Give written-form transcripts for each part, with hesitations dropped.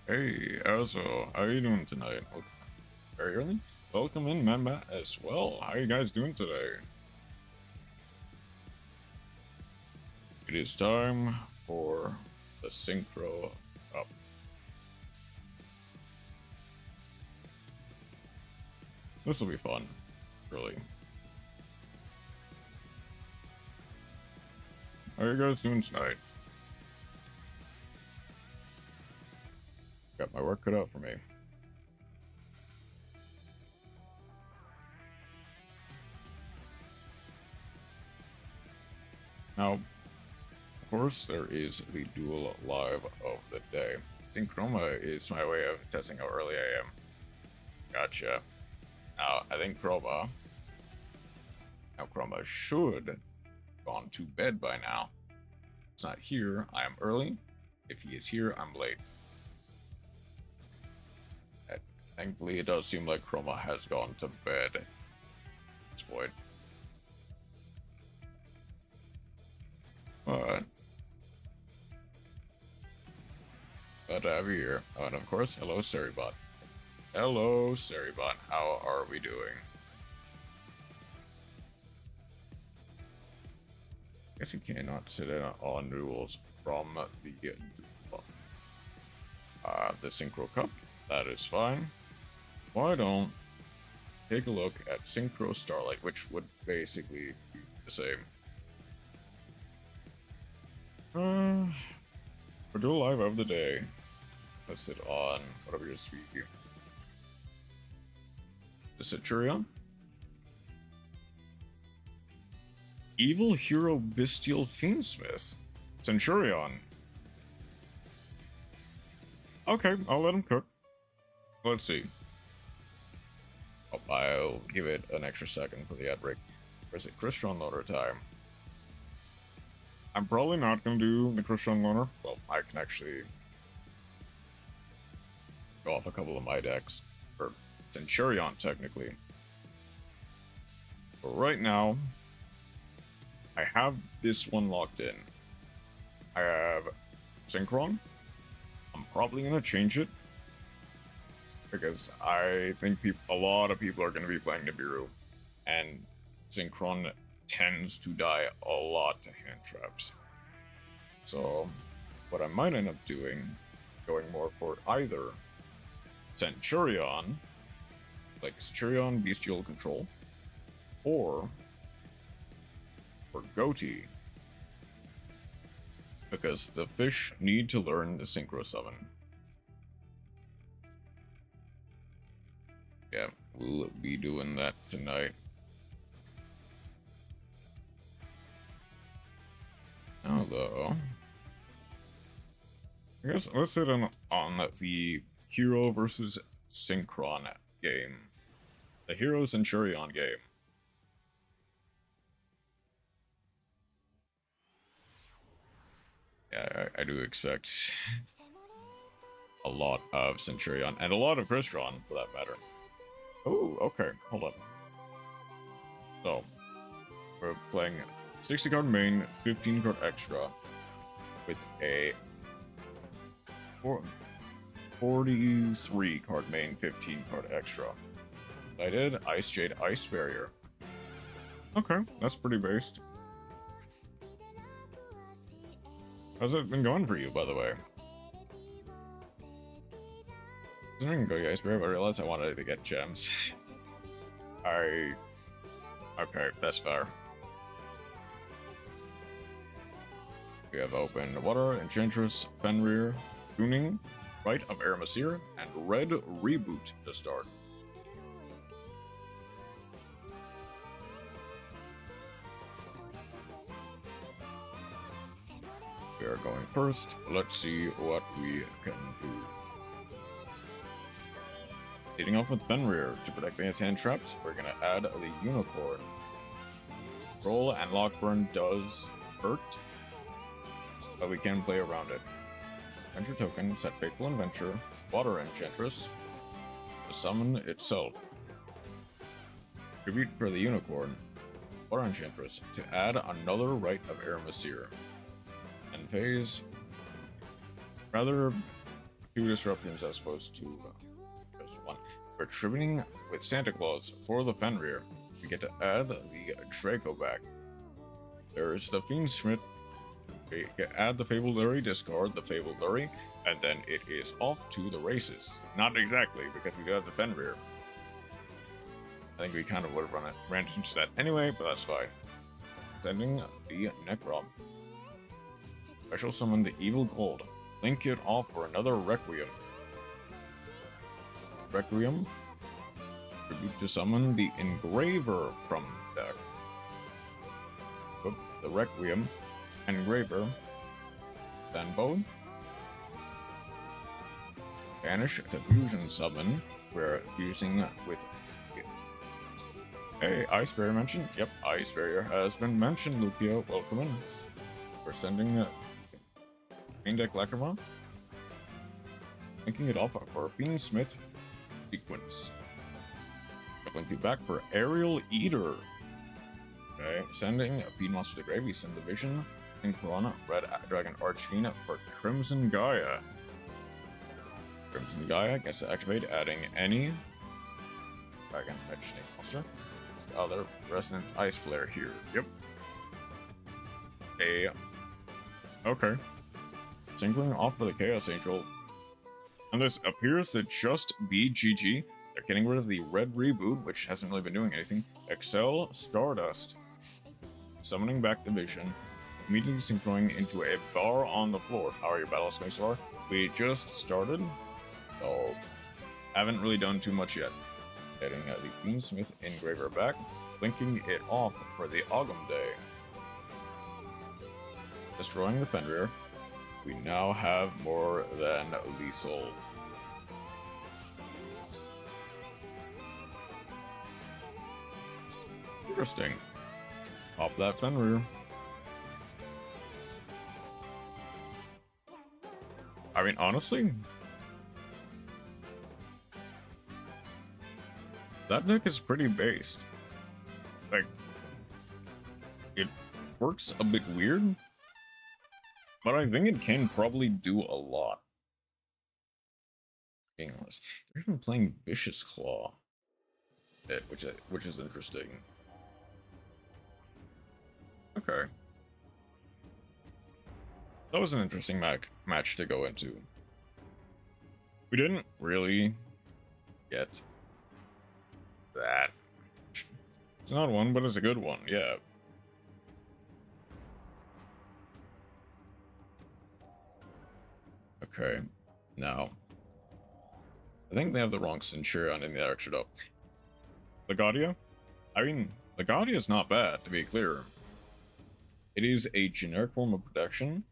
Hey, Azo, how you doing tonight? Very early. Welcome in, Mamba, as well. How you guys doing today? It is time for the Synchro up. This will be fun, really. How are you guys doing tonight? Got my work cut out for me. Now, of course, there is the Duel Live of the day. Synchro is my way of testing how early I am. Gotcha. Now, I think Chroma should have gone to bed by now. It's not here, I am early. If he is here, I'm late. And thankfully, it does seem like Chroma has gone to bed at this point. But glad to have you here. Oh, and of course, hello, Seribot. Hello, Seribot. How are we doing? Guess you cannot sit in on rules from the Synchro Cup. That is fine. Why don't take a look at Synchro Starlight, which would basically be the same. For Duel Live of the day, let's sit on whatever your speed. The Centurion. Evil Hero Bestial Fiendsmith. Centurion. Okay, I'll let him cook. Let's see. Oh, I'll give it an extra second for the ad break. Or is it Crystron Loader time? I'm probably not going to do the Crystron Loader. Well, I can actually go off a couple of my decks. Or Centurion, technically. But right now, I have this one locked in. I have Synchron. I'm probably going to change it because I think a lot of people are going to be playing Nibiru, and Synchron tends to die a lot to hand traps. So what I might end up doing, going more for either Centurion, like Centurion Bestial Control, or for Goatee, because the fish need to learn the Synchro Summon. Yeah, we'll be doing that tonight. Now though, I guess let's sit on the Hero versus Synchron game. The Hero Centurion game. Yeah, I do expect a lot of Centurion, and a lot of Crystron, for that matter. Oh, okay, hold on. So, we're playing 60 card main, 15 card extra, with a 43 card main, 15 card extra. I did Ice Jade, Ice Barrier. Okay, that's pretty based. How's it been going for you, by the way? I didn't go Ice Barrier, but I realized I wanted to get gems. Okay, that's fair. We have open Water, Enchantress, Fenrir, Tuning, Rite of Aramasir, and Red Reboot to start. We are going first. Let's see what we can do. Leading off with Fenrir. To protect against hand traps, we're going to add the Unicorn. Roll and Lockburn does hurt, but we can play around it. Adventure token, set Fateful Adventure, Water Enchantress, to summon itself. Tribute for the Unicorn, Water Enchantress, to add another Rite of Aramasir. And phase, rather 2 disruptions as opposed to just 1. We're tributing with Santa Claus for the Fenrir. We get to add the Draco back. There's the Fiendsmith. We can add the Fabled Lurie, discard the Fabled Lurie, and then it is off to the races. Not exactly, because we do have the Fenrir. I think we kind of would have ran into that anyway, but that's fine. Sending the Necrom. Special summon the Evil Gold. Link it off for another Requiem. Requiem. Tribute to summon the Engraver from deck. Put the Requiem, Engraver, then both. Banish to fusion summon. We're using with. Hey, Ice Barrier mentioned? Yep, Ice Barrier has been mentioned, Lucio. Welcome in. We're sending main deck Lacrima. Linking it off for Fiendsmith sequence. Link you back for Aerial Eater. Okay, sending a Feed Monster to the grave. We send the Vision and Corona, Red Dragon Archfiend for Crimson Gaia. Crimson Gaia gets to activate, adding any Dragon Mentioning Monster. It's the other Resonant Ice player here. Yep. Okay. Synchroing off for the Chaos Angel. And this appears to just be GG. They're getting rid of the red reboot, which hasn't really been doing anything. Excel Stardust. Summoning back the Vision. Immediately synchroning into a bar on the floor. How are your battles going so far? We just started. So, haven't really done too much yet. Getting the Fiendsmith Engraver back. Linking it off for the Ogum Day. Destroying the Fenrir. We now have more than lethal. Interesting. Pop that Fenrir. I mean, honestly, that deck is pretty based. Like, it works a bit weird, but I think it can probably do a lot. Being honest, they're even playing Vicious Claw, which is interesting. Okay, that was an interesting match to go into. We didn't really get that. It's not one, but it's a good one. Yeah. Okay, now I think they have the wrong Centurion in the extra though. Legadia? I mean, Legadia is not bad, to be clear. It is a generic form of protection,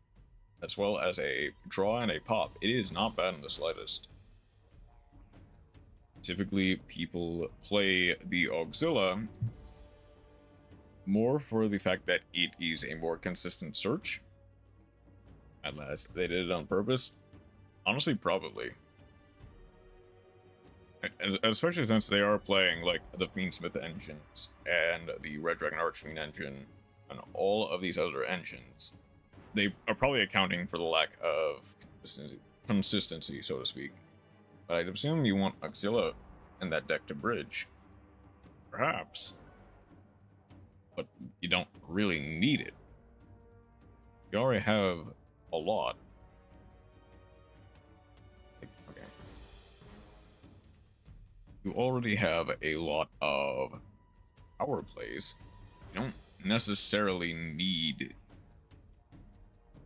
as well as a draw and a pop. It is not bad in the slightest. Typically, people play the Auxilla more for the fact that it is a more consistent search. Unless they did it on purpose. Honestly, probably. Especially since they are playing, like, the Fiendsmith engines, and the Red Dragon Archfiend engine, and all of these other engines. They are probably accounting for the lack of consistency, so to speak. But I'd assume you want Auxilla in that deck to bridge. Perhaps. But you don't really need it. You already have a lot. Okay. You already have a lot of power plays. You don't necessarily need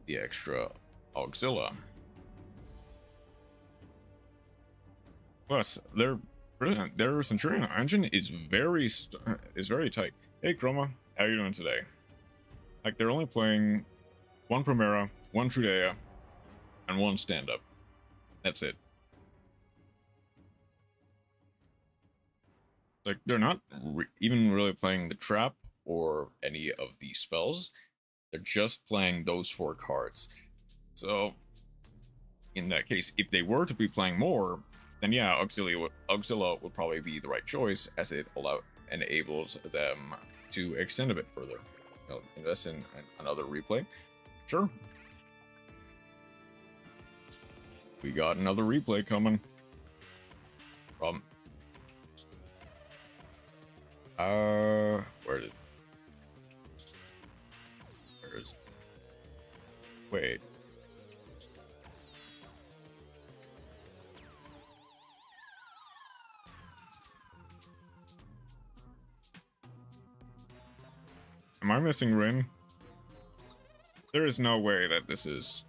the extra Auxilla. Plus, their Centurion engine is very tight. Hey Chroma, how you doing today? Like, they're only playing one Primera, one Trudea, and one stand-up. That's it. Like, they're not even really playing the trap or any of the spells. They're just playing those 4 cards. So, in that case, if they were to be playing more, then yeah, Auxilla would probably be the right choice, as it enables them to extend a bit further. You know, invest in another replay. Sure. We got another replay coming. Where is it? Wait. Am I missing Rin? There is no way that this is...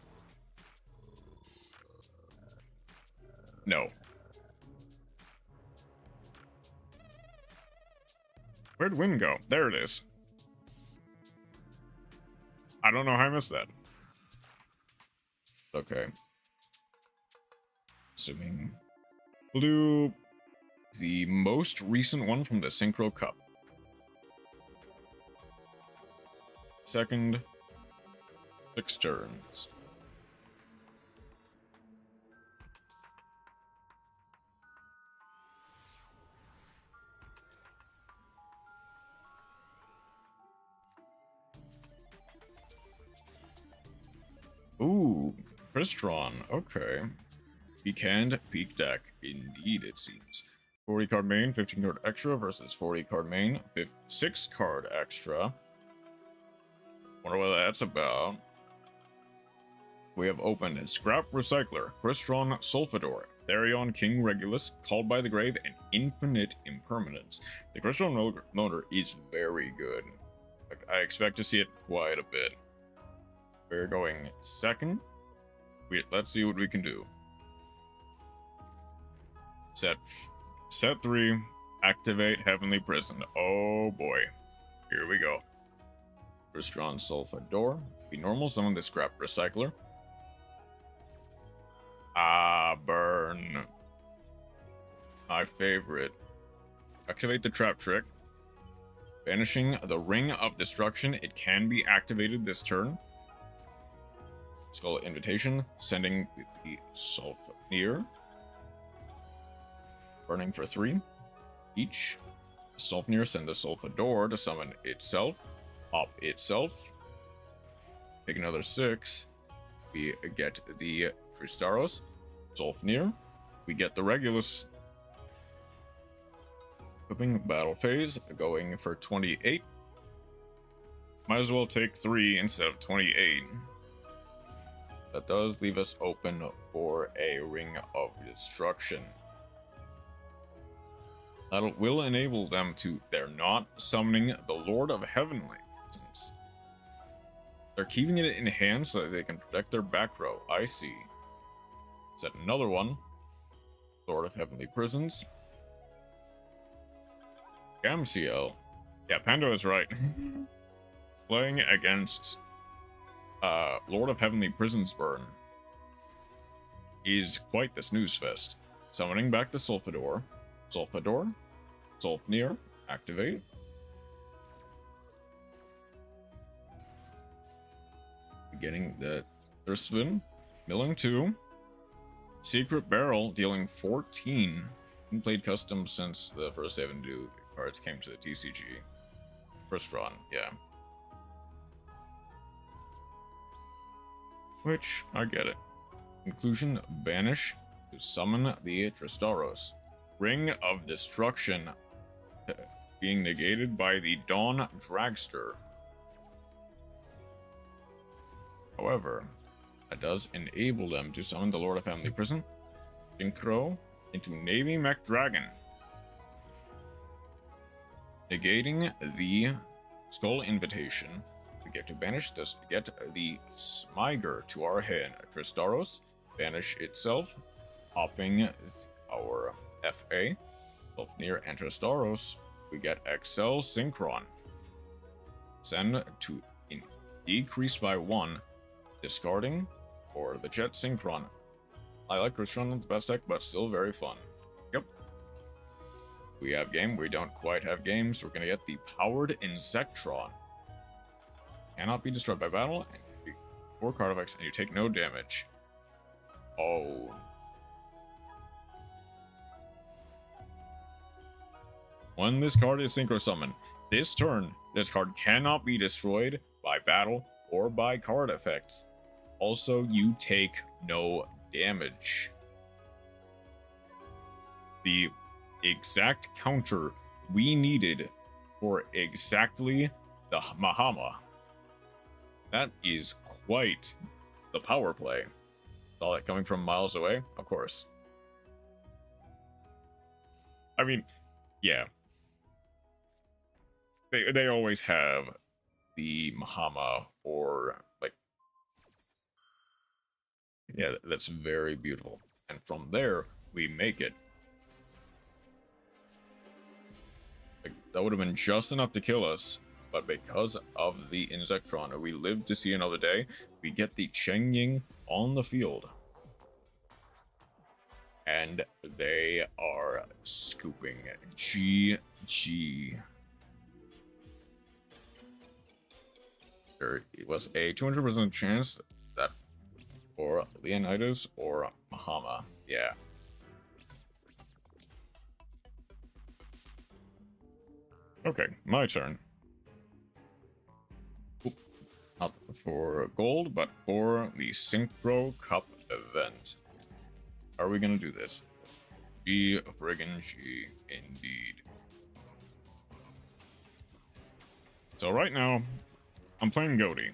No. Where'd Win go? There it is. I don't know how I missed that. Okay. Assuming... We'll do the most recent one from the Synchro Cup. Second, 6 turns. Ooh, Crystron, okay. Peak hand, peak deck. Indeed, it seems. 40 card main, 15 card extra versus 40 card main, 6 card extra. Wonder what that's about. We have opened a Scrap Recycler, Crystron Sulfador, Therion King Regulus, Called by the Grave, and Infinite Impermanence. The Crystron loader is very good. Like, I expect to see it quite a bit. We're going second. Let's see what we can do. Set 3. Activate Heavenly Prison. Oh boy. Here we go. Crystron Sulfador. Be normal, summon the Scrap Recycler. Ah, burn. My favorite. Activate the Trap Trick. Banishing the Ring of Destruction. It can be activated this turn. Skull Invitation. Sending the Sulfnir. Burning for 3. Each. Sulfnir send the Sulfador to summon itself. Up itself. Take another 6. We get the Tristaros. Sulfnir. We get the Regulus. Equipping battle phase. Going for 28. Might as well take 3 instead of 28. That does leave us open for a Ring of Destruction. That will enable them to... They're not summoning the Lord of Heavenly. They're keeping it in hand so that they can protect their back row. I see. Set another one. Lord of Heavenly Prisons. MCL. Yeah, Pando is right. Playing against Lord of Heavenly Prisons burn is quite the snooze fest. Summoning back the Sulfador. Sulfador. Sulfnir. Activate. Getting the Thirstwin. Milling 2. Secret Barrel dealing 14. Been played custom since the first 7 cards came to the TCG. Crystron, yeah. Which, I get it. Conclusion, banish to summon the Tristaros. Ring of Destruction being negated by the Dawn Dragster. However, that does enable them to summon the Lord of Heavenly Prison, Synchro, into Navy Mech Dragon. Negating the Skull Invitation, we get to banish this, get the Smiger to our hand. Tristaros, banish itself, hopping our FA, Sulfnir and Tristaros, we get XL Synchron. Send to decrease by 1, discarding for the Jet Synchron. I like Crystron as the best deck, but still very fun. Yep. We have game. We don't quite have games. We're going to get the Powered Insectron. Cannot be destroyed by battle. And 4 card effects, and you take no damage. Oh. When this card is Synchro Summoned, this turn, this card cannot be destroyed by battle or by card effects. Also, you take no damage. The exact counter we needed for exactly the Mahama. That is quite the power play. Saw that coming from miles away? Of course. I mean, yeah. They always have the Mahama or, like, yeah, that's very beautiful. And from there, we make it. Like, that would have been just enough to kill us, but because of the Insectron, we live to see another day, we get the Cheng Ying on the field. And they are scooping. GG. There was a 200% chance that for Leonidas or Mahama. Yeah. Okay, my turn. Oop, not for gold, but for the Synchro Cup event. Are we gonna do this? G friggin' G, indeed. So right now, I'm playing Goaty.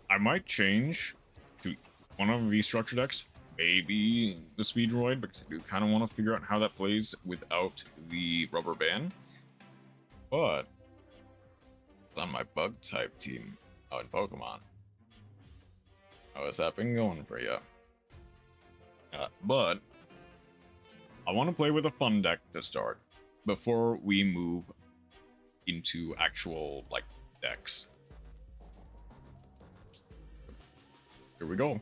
I might change to one of these structure decks, maybe the Speed Droid, because I do kind of want to figure out how that plays without the rubber band. But it's on my bug type team in Pokemon. How has that been going for you? But I want to play with a fun deck to start before we move into actual, like, decks. Here we go.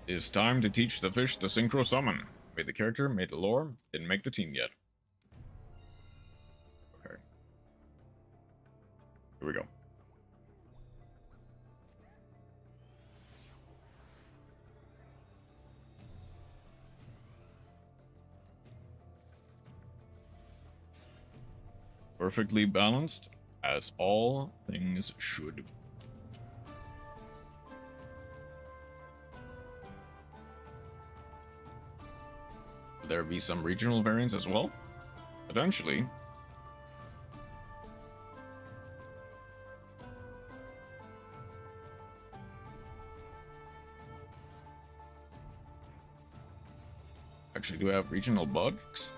It's time to teach the fish the Synchro Summon. Made the character, made the lore, didn't make the team yet. Okay. Here we go. Perfectly balanced, as all things should be. Will there be some regional variants as well? Potentially. Actually, do we have regional bugs?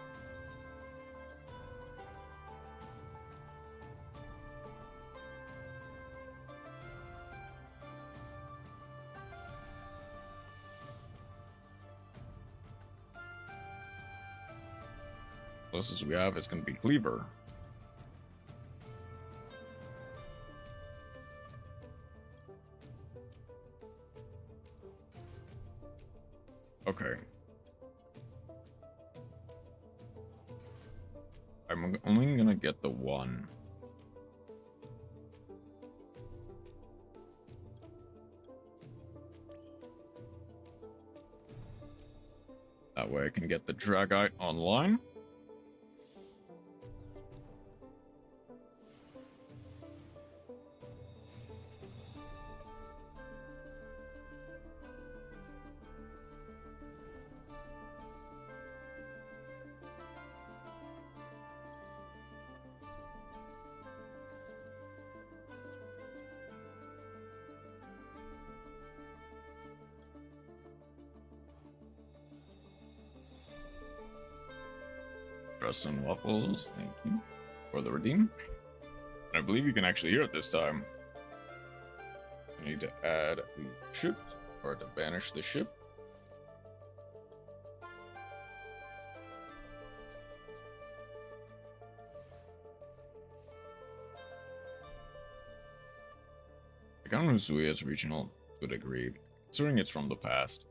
Closest we have is going to be Cleaver. Okay. I'm only gonna get the one. That way I can get the Dragite online. Crust and waffles, thank you for the redeem. And I believe you can actually hear it this time. I need to add the shift, or to banish the shift. I kind of know as regional to a degree, considering it's from the past.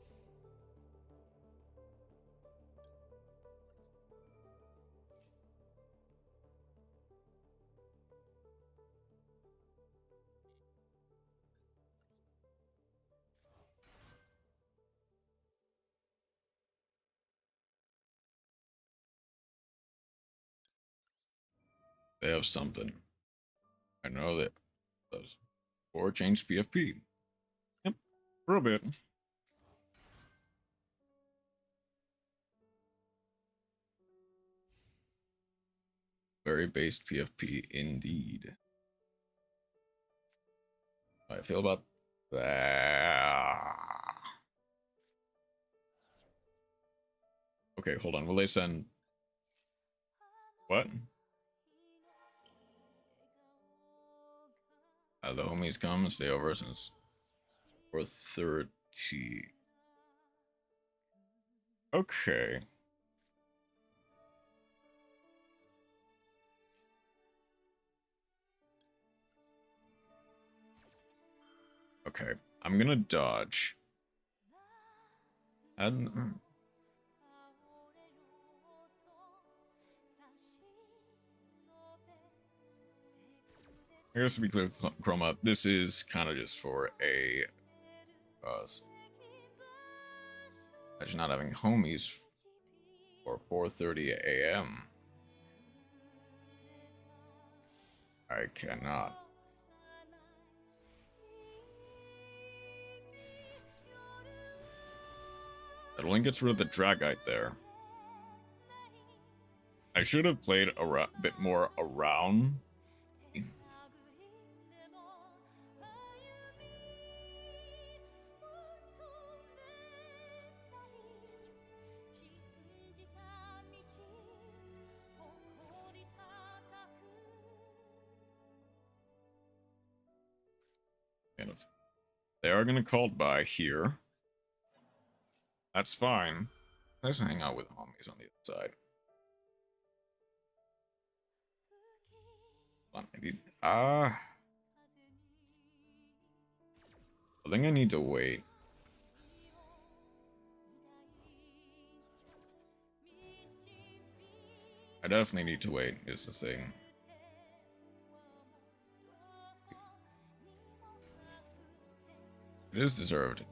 They have something. I know that Does. Or change PFP. Yep, for a bit. Very based PFP indeed. How I feel about that. Okay, hold on. Will they send what? The homies come and stay over since 4:30. Okay. Okay, I'm gonna dodge. And I guess to be clear, Chroma, this is kind of just for a just not having homies for 4:30 a.m. I cannot. It only gets rid of the Dragite there. I should have played a bit more around. They are going to call by here. That's fine. Let's hang out with homies on the other side. Hold on, I need... I think I need to wait. I definitely need to wait, is the thing. It is deserved, to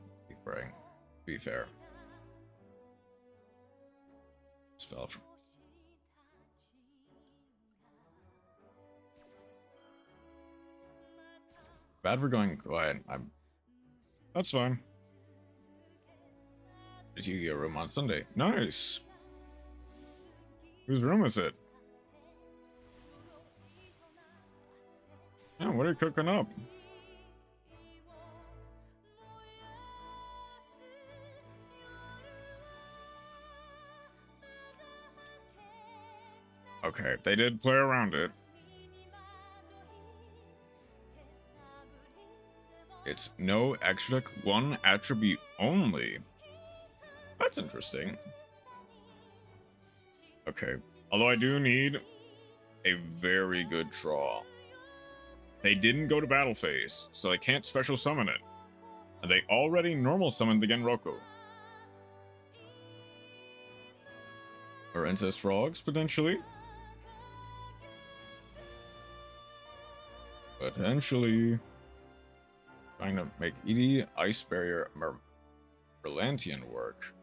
be fair. Spell from... Bad for going quiet. That's fine. Did you get a room on Sunday? Nice. Whose room is it? Yeah, what are you cooking up? Okay, they did play around it. It's no extra, one attribute only. That's interesting. Okay, although I do need a very good draw. They didn't go to battle phase, so they can't special summon it. And they already normal summoned the Genroku. Or Incest Frogs, potentially. Potentially. Trying to make ED, Ice Barrier, Merlantian work.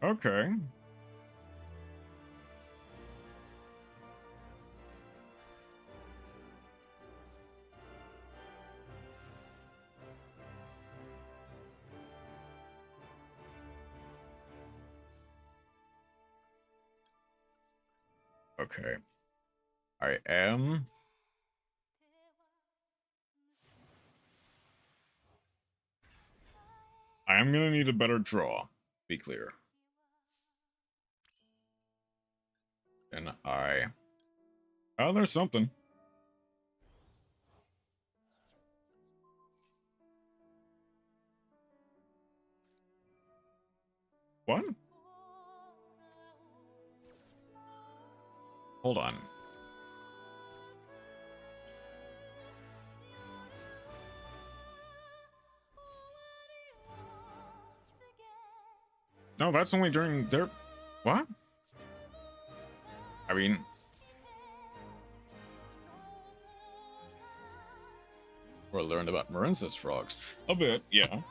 Okay. Okay. I am... gonna need a better draw, be clear. And oh, there's something. What? Hold on. No, that's only during their... What? I mean... Or learned about Marince's frogs. A bit, yeah.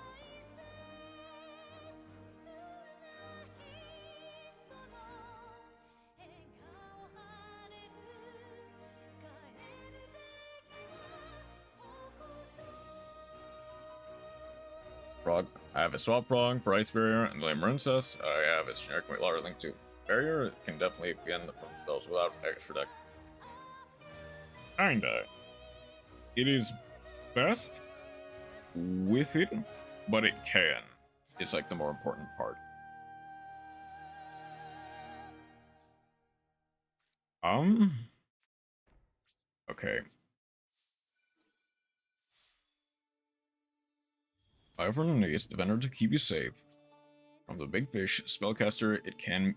Frog. I have a Swap Frog for Ice Barrier and Lame Marincess. I have its generic Weight Lower link to Barrier. It can definitely defend themselves without extra deck. Kinda. It is best with it, but it can. It's like the more important part. Okay. 500 Ace Defender to keep you safe. From the Big Fish Spellcaster,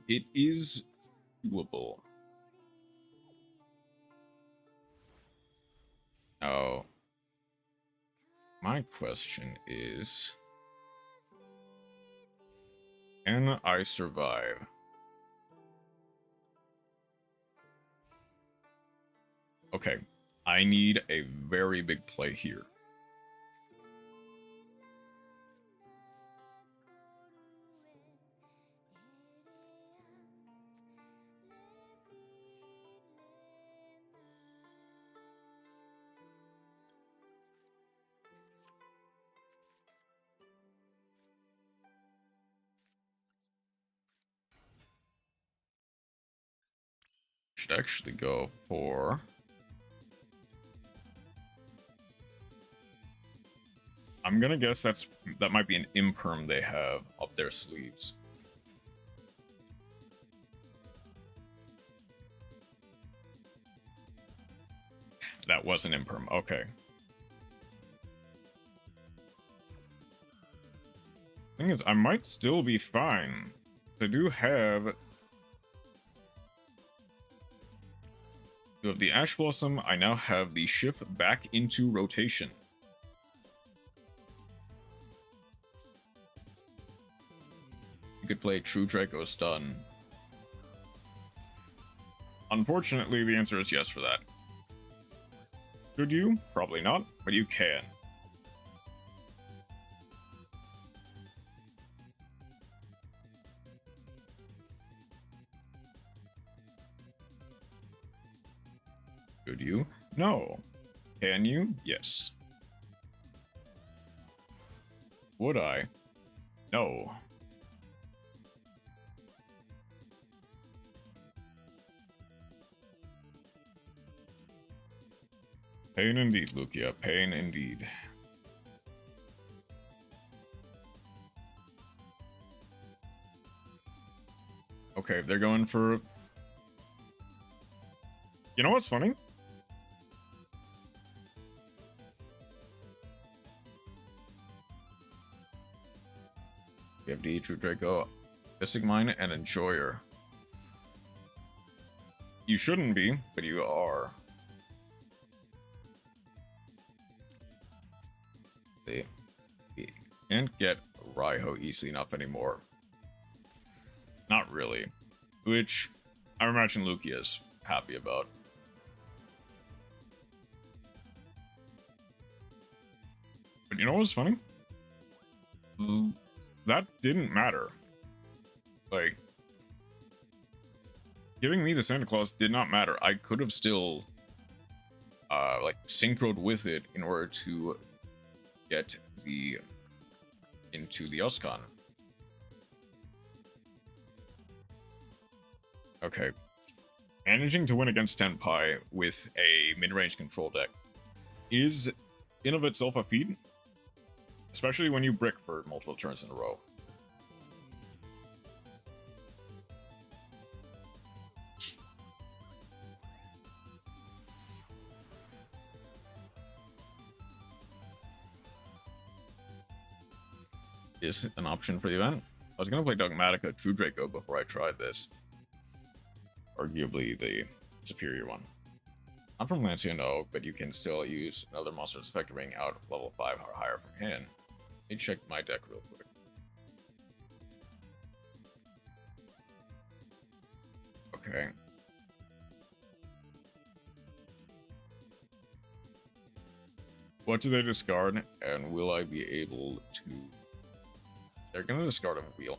it is doable. Now, my question is, can I survive? Okay, I need a very big play here. Should actually go for I'm gonna guess that might be an imperm they have up their sleeves. That was an imperm, okay. Thing is, I might still be fine. I do have the Ash Blossom. I now have the shift back into rotation. You could play True Draco Stun. Unfortunately, the answer is yes for that. Could you? Probably not, but you can. Could you? No. Can you? Yes. Would I? No. Pain indeed, Lukia. Pain indeed. Okay, they're going for... You know what's funny? We have D, True Draco, Mystic Mine, and Enjoyer. You shouldn't be, but you are. See, we can't get Raiho easily enough anymore. Not really. Which I imagine Lukia is happy about. But you know what's funny? That didn't matter. Like, giving me the Santa Claus did not matter. I could have still, like, synchroed with it in order to get into the Oscan. Okay. Managing to win against Tenpai with a mid-range control deck is in of itself a feat, especially when you brick for multiple turns in a row. Is an option for the event. I was going to play Dogmatica True Draco before I tried this. Arguably the superior one. Not from Lancia, no, but you can still use another monster's effect ring out level 5 or higher from hand. Let me check my deck real quick. Okay. What do they discard, and will I be able to... They're gonna discard a wheel.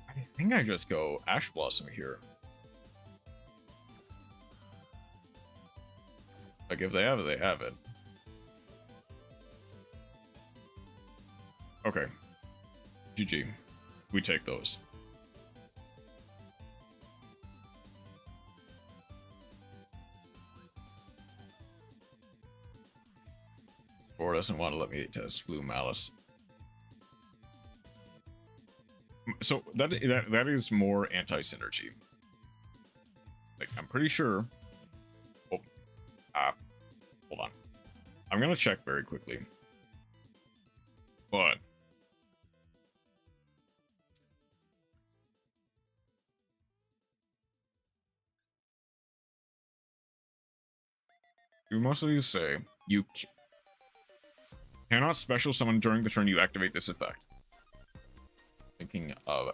I think I just go Ash Blossom here. Like, if they have it, they have it. Okay. GG. We take those. Or doesn't want to let me test Blue Malice. So that is more anti-synergy. Like, I'm pretty sure. Oh, hold on. I'm gonna check very quickly. But you mostly say you cannot special summon during the turn you activate this effect. Thinking of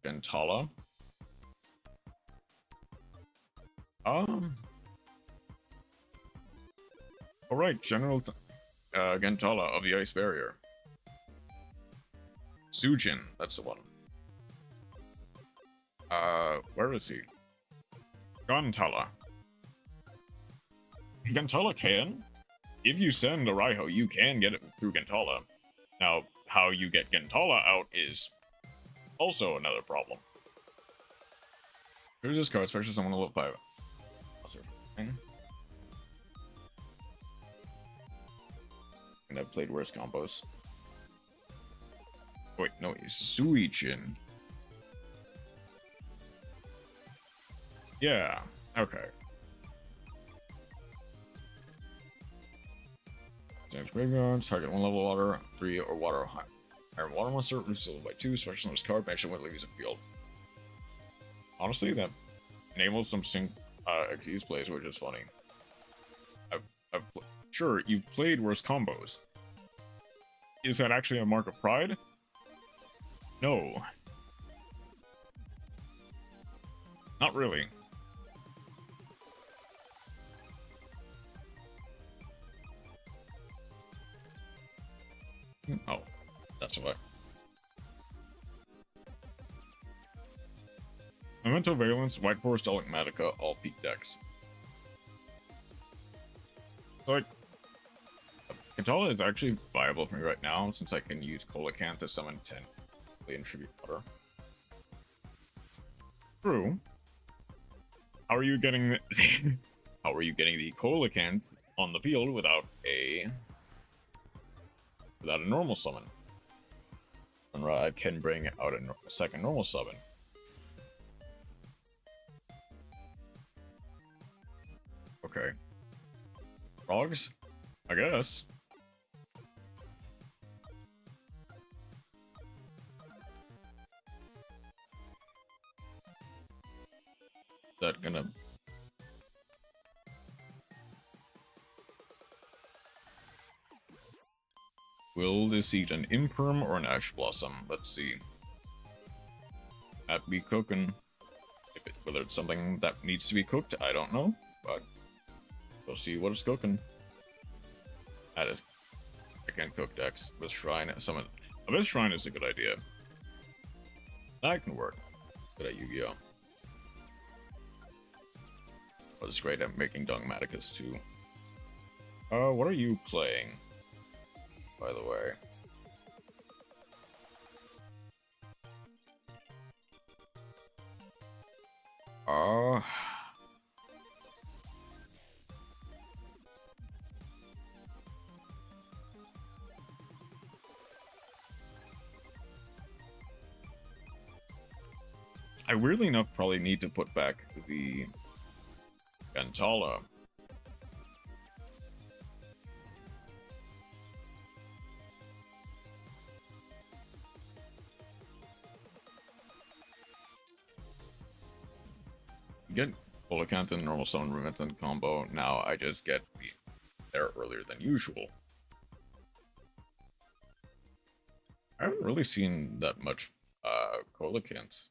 Gentala. Alright, General Gentala of the Ice Barrier. Sujin, that's the one. Where is he? Gentala. Gentala can? If you send a Raiho, you can get it through Gentala. Now, how you get Gentala out is also another problem. Here's this card, especially someone level 5. And I've played worse combos. Wait, no, he's Suichin. Yeah, okay. Damage graveyards, target 1 level water, 3 or water or higher water monster, reduces level by 2, special on this card, mention when it leaves the field. Honestly, that enables some sync Xyz plays, which is funny. Sure, you've played worse combos. Is that actually a mark of pride? No. Not really. Oh, that's why. Memento Valence, White Forest, Matica, all peak decks. So, like, Gentala is actually viable for me right now, since I can use Coelacanth to summon 10 and Tribute Water. True. How are you getting the how are you getting the Coelacanth on the field without a normal summon? And I can bring out a second normal summon. Okay. Frogs? I guess. That gonna... Will this eat an Imperm or an Ash Blossom? Let's see. That be cooking. Whether it's something that needs to be cooked, I don't know, but we'll see what it's cooking. That is, I can cook decks with Shrine. Summon. This Shrine is a good idea. That can work. Good at Yu-Gi-Oh! But it's great at making Dogmaticus too. What are you playing? By the way. I weirdly enough probably need to put back the Gentala. Get Coelacanth and normal summon Remittent combo. Now I just get there earlier than usual. I haven't really seen that much Coelacanth.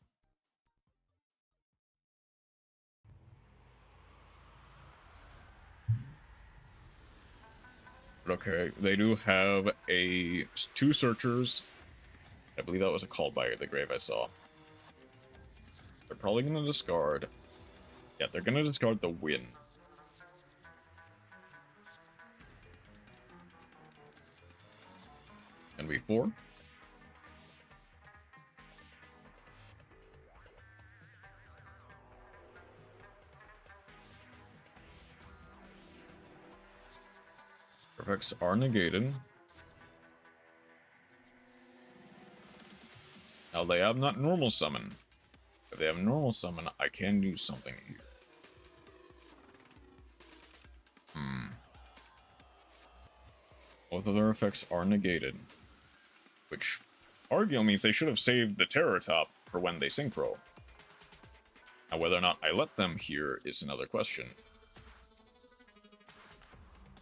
Okay, they do have two searchers. I believe that was a called by the grave I saw. They're probably gonna discard. Yeah, they're gonna discard the win. Gonna be 4. Effects are negated. Now they have not normal summon. If they have normal summon, I can do something here. Both of their effects are negated. Which arguably means they should have saved the Terror Top for when they Synchro. Now whether or not I let them here is another question.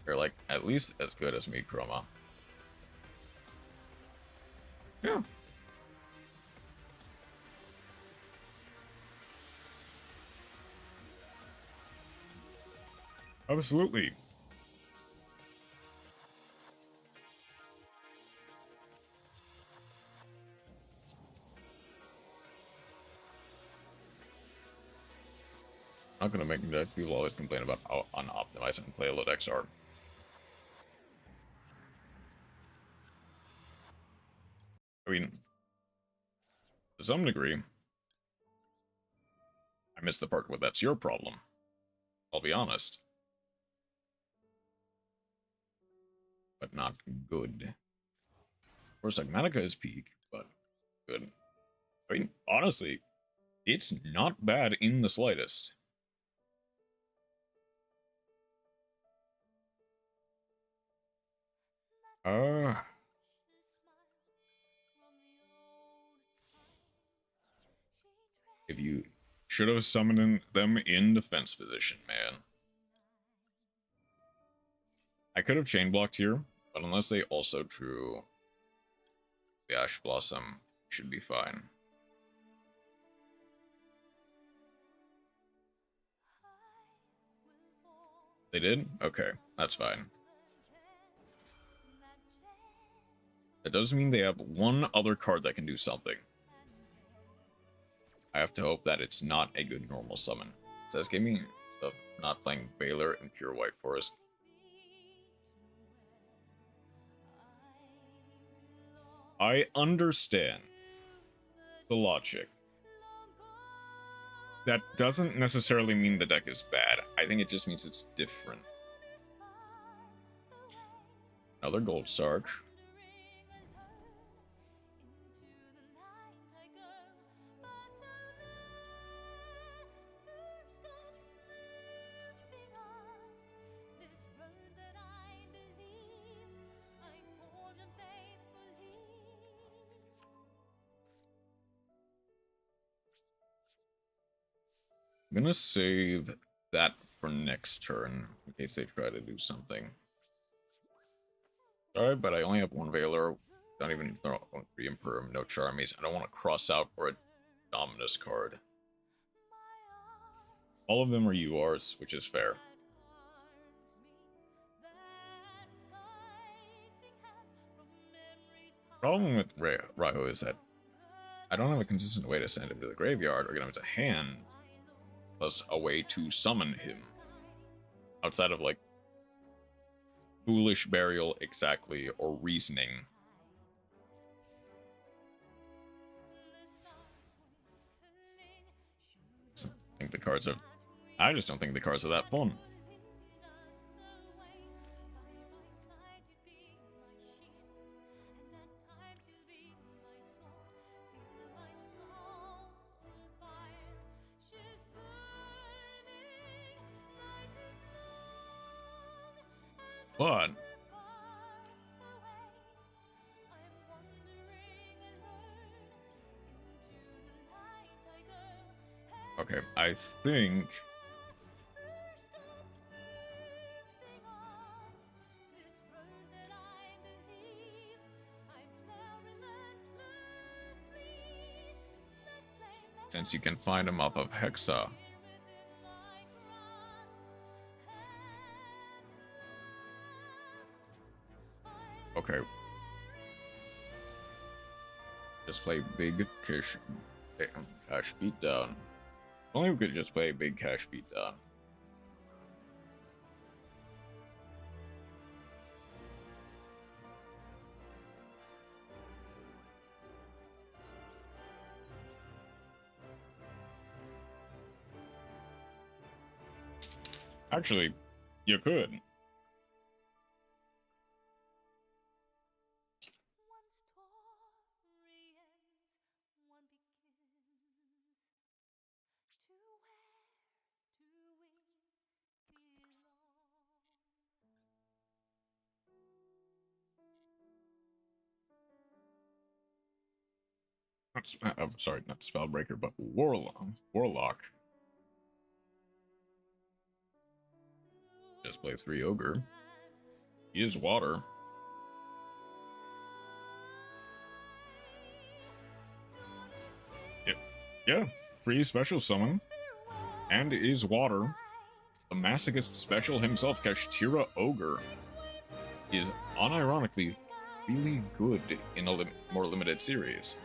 They're like at least as good as me, Chroma. Yeah. Absolutely. I'm not gonna make that people always complain about how unoptimized and playable decks are. I mean, to some degree, I missed the part where that's your problem. I'll be honest. But not good. Of course, Magmatica is peak, but good. I mean, honestly, it's not bad in the slightest. If you should have summoned them in defense position, man. I could have chain blocked here, but unless they also drew the Ash Blossom, should be fine. They did? Okay, that's fine. That does mean they have one other card that can do something. I have to hope that it's not a good normal summon. It says gaming stuff, not playing Valor and Pure White Forest. I understand the logic. That doesn't necessarily mean the deck is bad. I think it just means it's different. Another Gold Sarge. I'm gonna save that for next turn, in case they try to do something. Sorry, but I only have one Valor. Don't even throw 3 Imperm, no Charmies. I don't want to cross out for a Dominus card. All of them are URs, which is fair. Problem with Raho is that I don't have a consistent way to send him to the graveyard or get him to hand, plus a way to summon him. Outside of, like, Foolish Burial exactly, or Reasoning. I think the cards are... I just don't think the cards are that fun. But okay, I think since you can find them off of Hexa, okay, just play big cash beatdown. Only we could just play big cash beatdown. Actually, you could. sorry, not Spellbreaker, but Warlock. Just play 3 Ogre. He is water. Yep. Yeah, free special summon. And is water. The Masochist special himself, Kashtira Ogre, is unironically really good in a more limited series.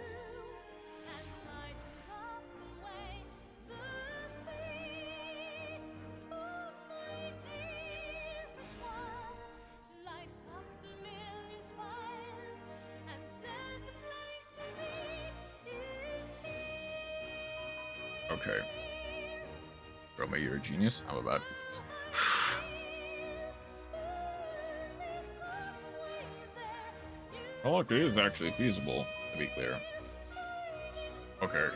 Okay. Roma, you're a genius. I'm about to... Warlock is actually feasible, to be clear. Okay.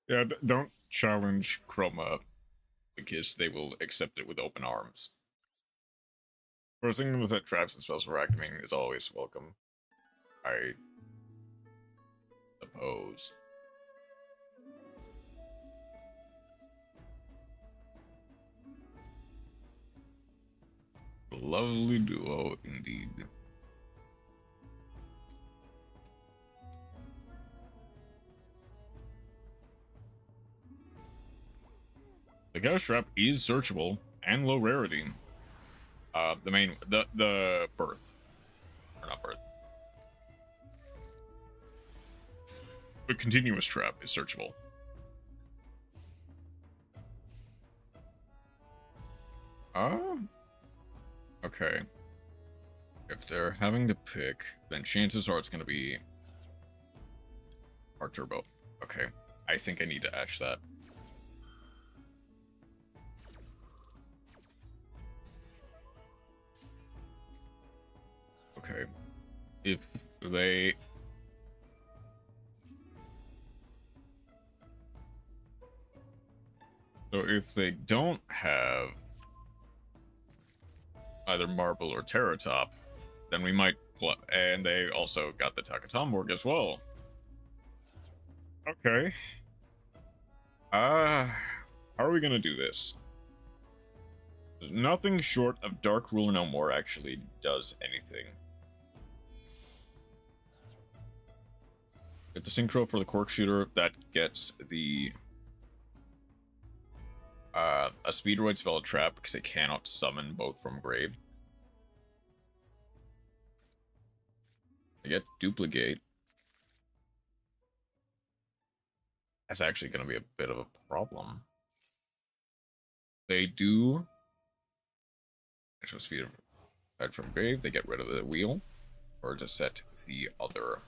Yeah, don't challenge Chroma, because they will accept it with open arms. First thing was that traps and spells for activating is always welcome, I suppose. Lovely duo indeed. The Ghost Trap is searchable and low rarity. The birth. Or not birth. The continuous trap is searchable. Okay. If they're having to pick, then chances are it's going to be our turbo. Okay. I think I need to etch that. Okay. If they... So if they don't have either Marble or Terratop, then we might play. And they also got the Takatomborg as well. Okay. How are we gonna do this? Nothing short of Dark Ruler No More actually does anything. Get the Synchro for the Cork Shooter, that gets the a Speedroid spell trap because it cannot summon both from grave. I get Duplicate. That's actually going to be a bit of a problem. They do actual speed from grave. They get rid of the wheel, or to set the other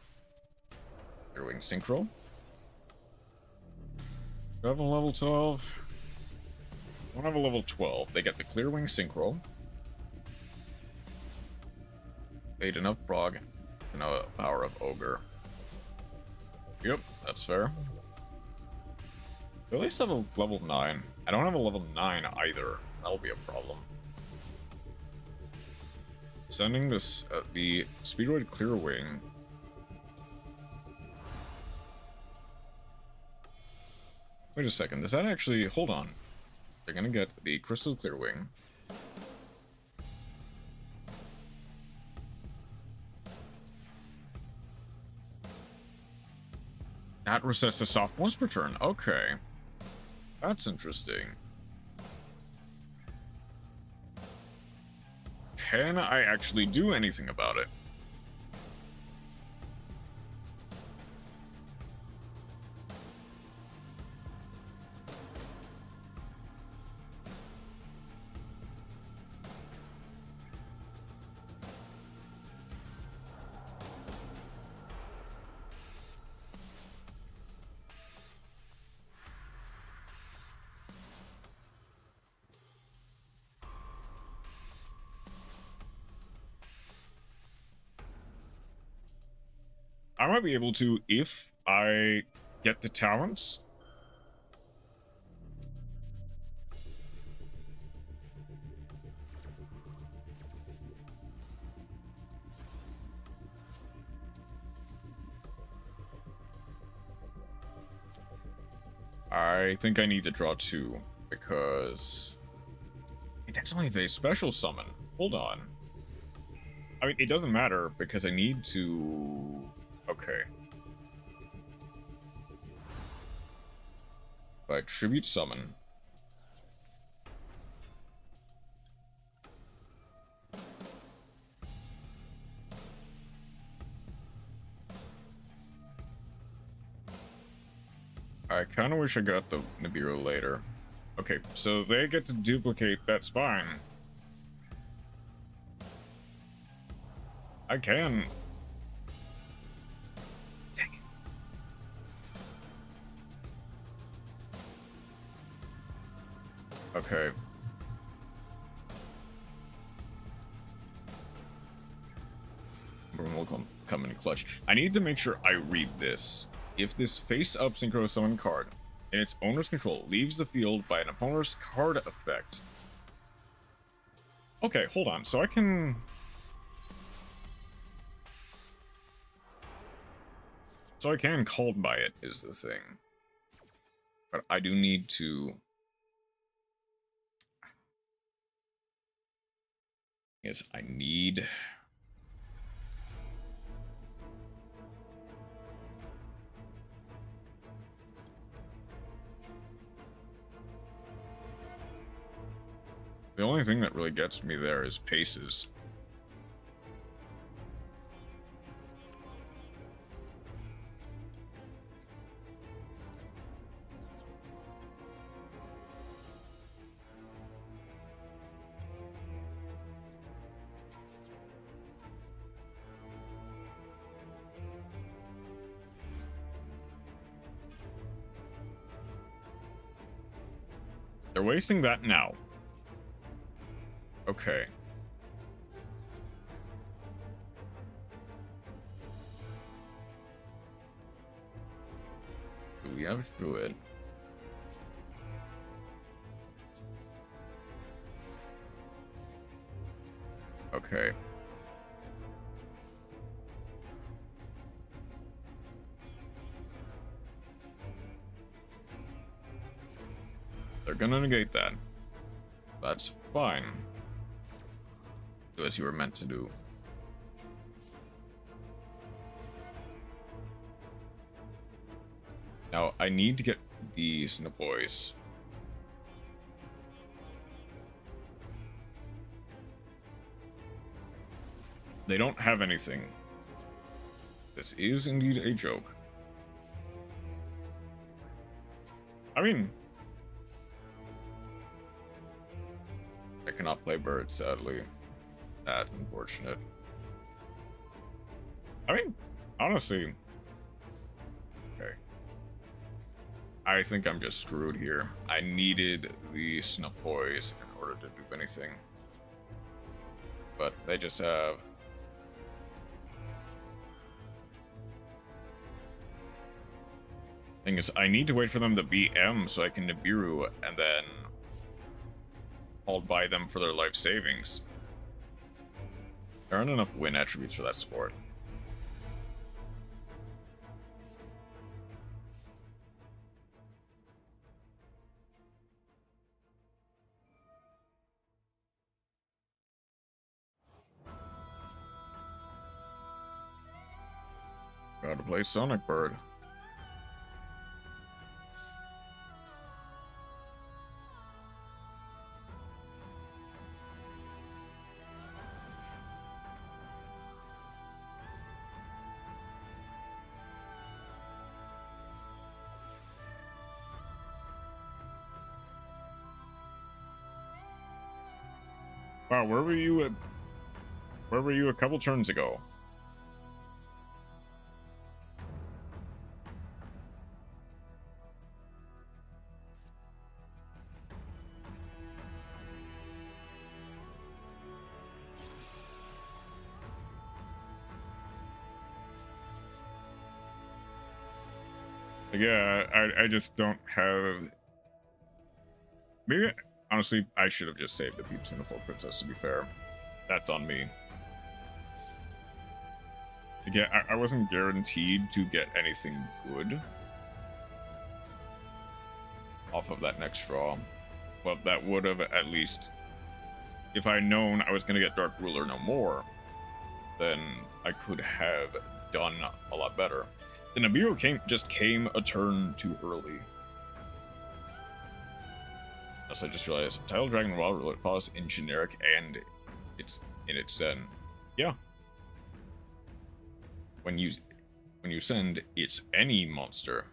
Clearwing Synchro. Do I have a level 12? I don't have a level 12. They get the Clearwing Synchro. Paid enough prog to know the power of Ogre. Yep, that's fair. They at least have a level 9. I don't have a level 9 either. That'll be a problem. Sending this the Speedroid Clearwing. Wait a second, does that actually... Hold on. They're gonna get the Crystal Clearwing. That resets the soft once per turn. Okay. That's interesting. Can I actually do anything about it? I might be able to if I get the talents. I think I need to draw 2 because that's only a special summon. Hold on. I mean, it doesn't matter because I need to... Okay. By tribute summon. I kind of wish I got the Nibiru later. Okay, so they get to duplicate, that's fine. I can. Dang it. Okay. Will come in clutch. I need to make sure I read this. If this face-up Synchro summon card in its owner's control leaves the field by an opponent's card effect. Okay, hold on. So I can... So I can called by it, is the thing. But I do need to... Yes, I need... The only thing that really gets me there is paces. They're wasting that now. Okay. We have Druid. Okay. They're gonna negate that. That's fine. Do as you were meant to do. Now, I need to get these boys. They don't have anything. This is indeed a joke. I mean... I cannot play bird, sadly. That's unfortunate. I mean, honestly... Okay. I think I'm just screwed here. I needed the Snapoys in order to do anything. But they just have... Thing is, I need to wait for them to BM so I can Nibiru and then hold by them for their life savings. There aren't enough win attributes for that sport. Gotta play Sonic Bird. Wow, where were you a couple turns ago? Yeah, I just don't have... Maybe... Honestly, I should have just saved the Beautiful Princess, to be fair. That's on me. Again, I wasn't guaranteed to get anything good. off of that next draw. Well, that would have at least, if I had known I was going to get Dark Ruler no more, then I could have done a lot better. The Nibiru just came a turn too early. So I just realized Tidal Dragon Wild Roulette pause in generic and it's in its send. Yeah. When you send, it's any monster.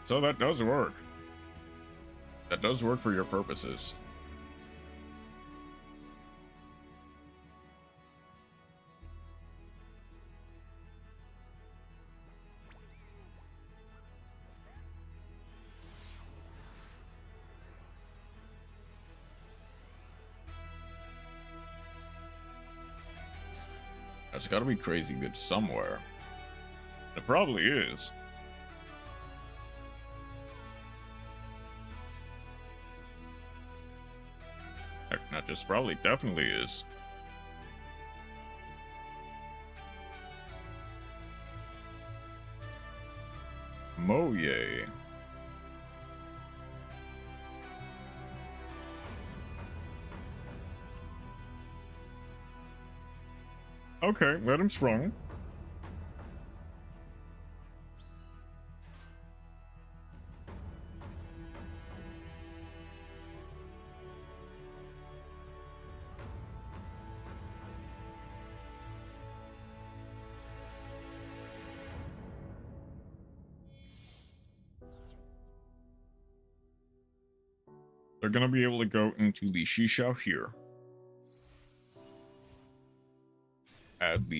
So that does work. That does work for your purposes. It's got to be crazy good somewhere. It probably is. Not just probably, definitely is. Moye. Okay, let him sprung. They're gonna be able to go into the Shishao here. Add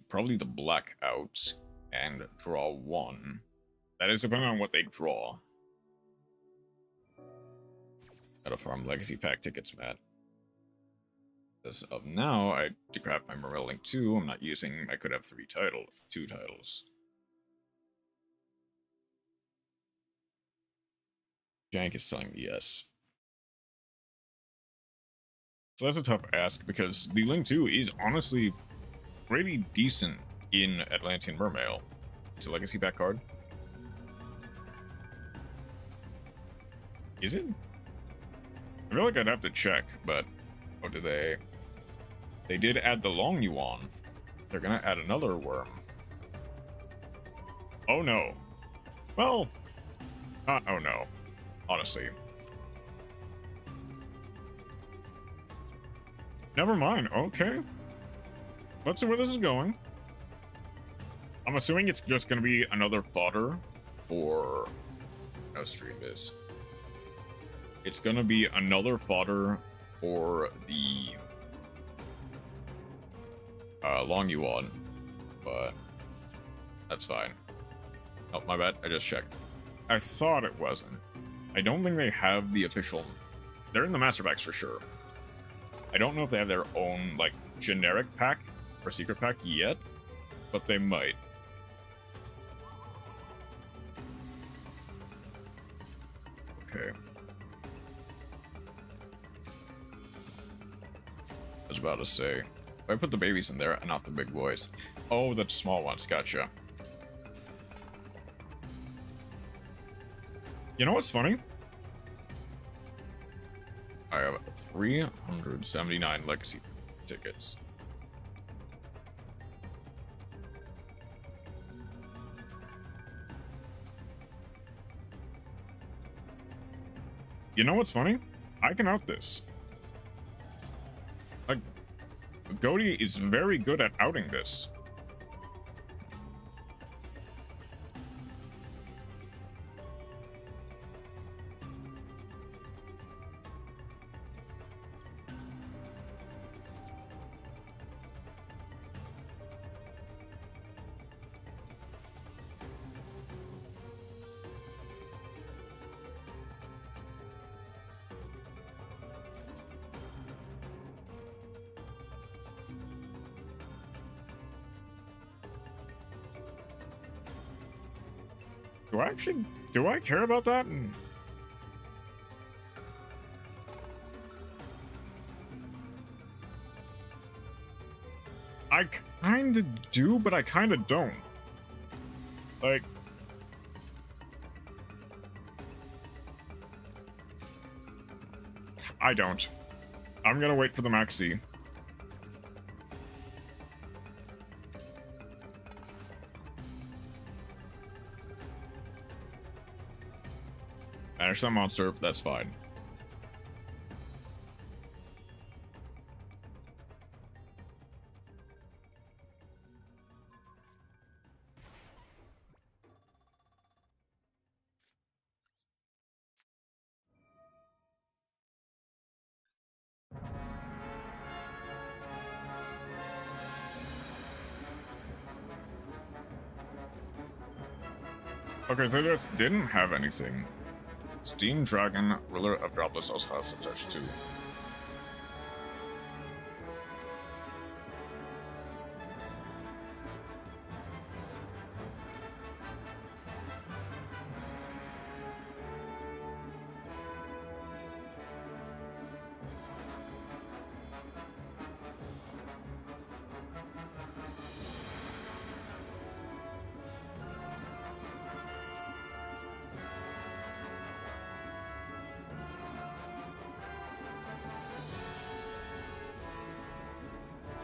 probably the blackout and draw one. That is depending on what they draw. Gotta farm legacy pack tickets, Matt. As of now, I decraft my Morel Link 2. I'm not using. I could have two titles. Jank is telling me yes. So that's a tough ask because the Link 2 is honestly pretty decent in Atlantean Mermail. It's a legacy pack card. Is it? I feel like I'd have to check, but what do they? They did add the Long Yuan. They're gonna add another worm. Oh no. Well, not oh no. Honestly. Never mind. Okay. Let's see where this is going. I'm assuming it's just going to be another fodder for... No stream is. It's going to be another fodder for the... Long Yuan. But... That's fine. Oh, my bad. I just checked. I thought it wasn't. I don't think they have the official... They're in the master packs for sure. I don't know if they have their own, like, generic pack or secret pack yet, but they might. Okay. I was about to say, I put the babies in there and not the big boys. Oh, the small ones, gotcha. You know what's funny? I have 379 legacy tickets. You know what's funny? I can out this. Like, Goaty is very good at outing this. Do I care about that? I kinda do, but I kinda don't. Like, I don't. I'm gonna wait for the maxi. Banish that monster, that's fine. Okay, they just didn't have anything. Steam Dragon, Ruler of Dropless, also has some such too.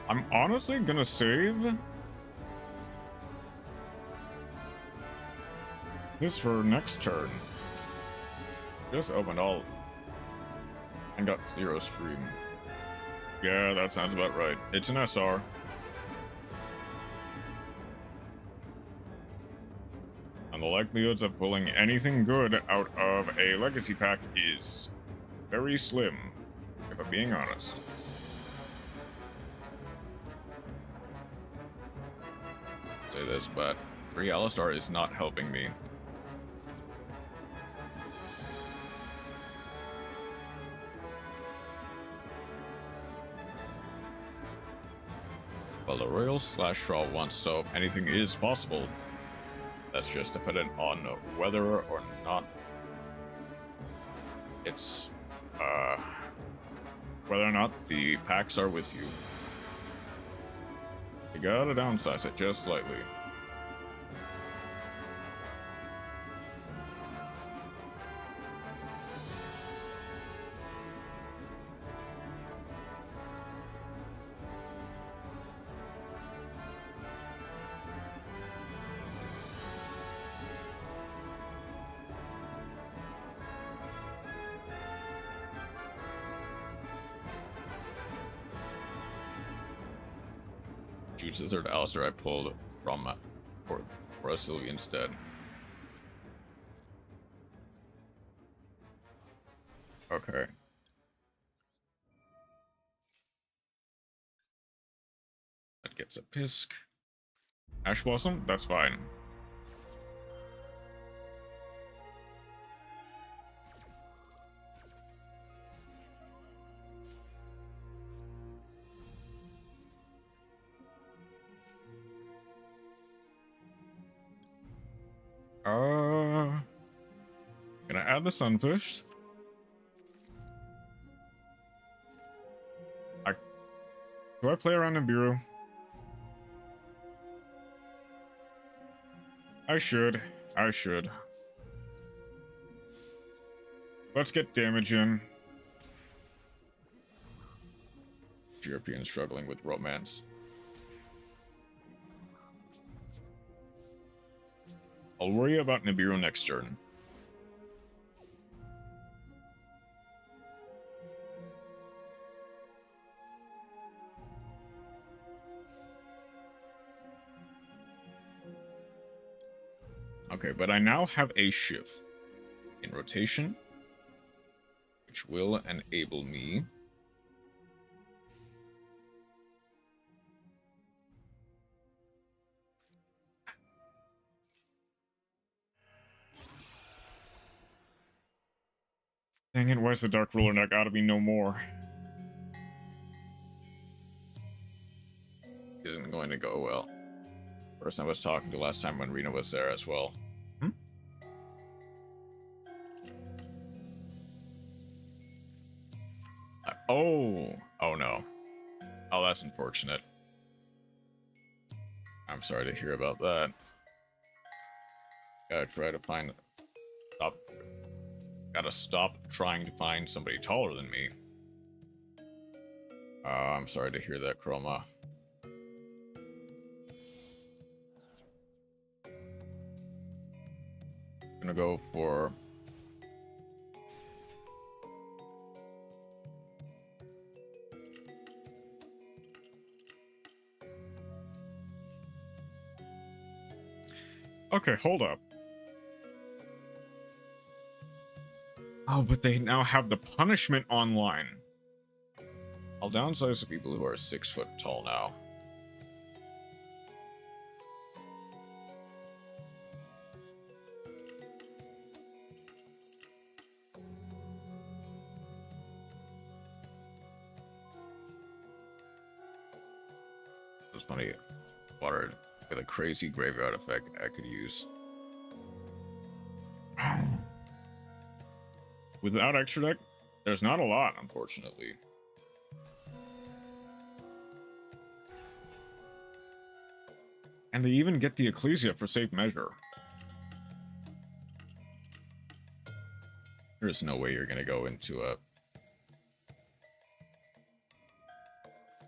I'm honestly gonna save this for next turn. Just opened all and got 0 stream. Yeah, that sounds about right. It's an SR. And the likelihoods of pulling anything good out of a legacy pack is very slim, if I'm being honest. Say this, but 3 Alistar is not helping me. Well, the Royal slash draw once, so anything is possible. That's just dependent on whether or not it's whether or not the packs are with you. You gotta downsize it just slightly. Choose the third Alistair I pulled from for a Sylvie instead. Okay. That gets a Pisk. Ash Blossom, that's fine. Gonna add the Sunfish. Do I play around in Bureau? I should. Let's get damage in. European struggling with romance. I'll worry about Nibiru next turn. Okay, but I now have a shift in rotation, which will enable me Dang it, why's the Dark Ruler not gotta be no more? Isn't going to go well. Person I was talking to last time when Rena was there as well. Oh no. Oh, that's unfortunate. I'm sorry to hear about that. Gotta try to find... Gotta stop trying to find somebody taller than me. I'm sorry to hear that, Chroma. Gonna go for... Okay, hold up. Oh, but they now have the punishment online. I'll downsize the people who are 6 foot tall now. There's plenty of water with a crazy graveyard effect I could use. Without extra deck, there's not a lot, unfortunately. And they even get the Ecclesia for safe measure. There's no way you're gonna go into a...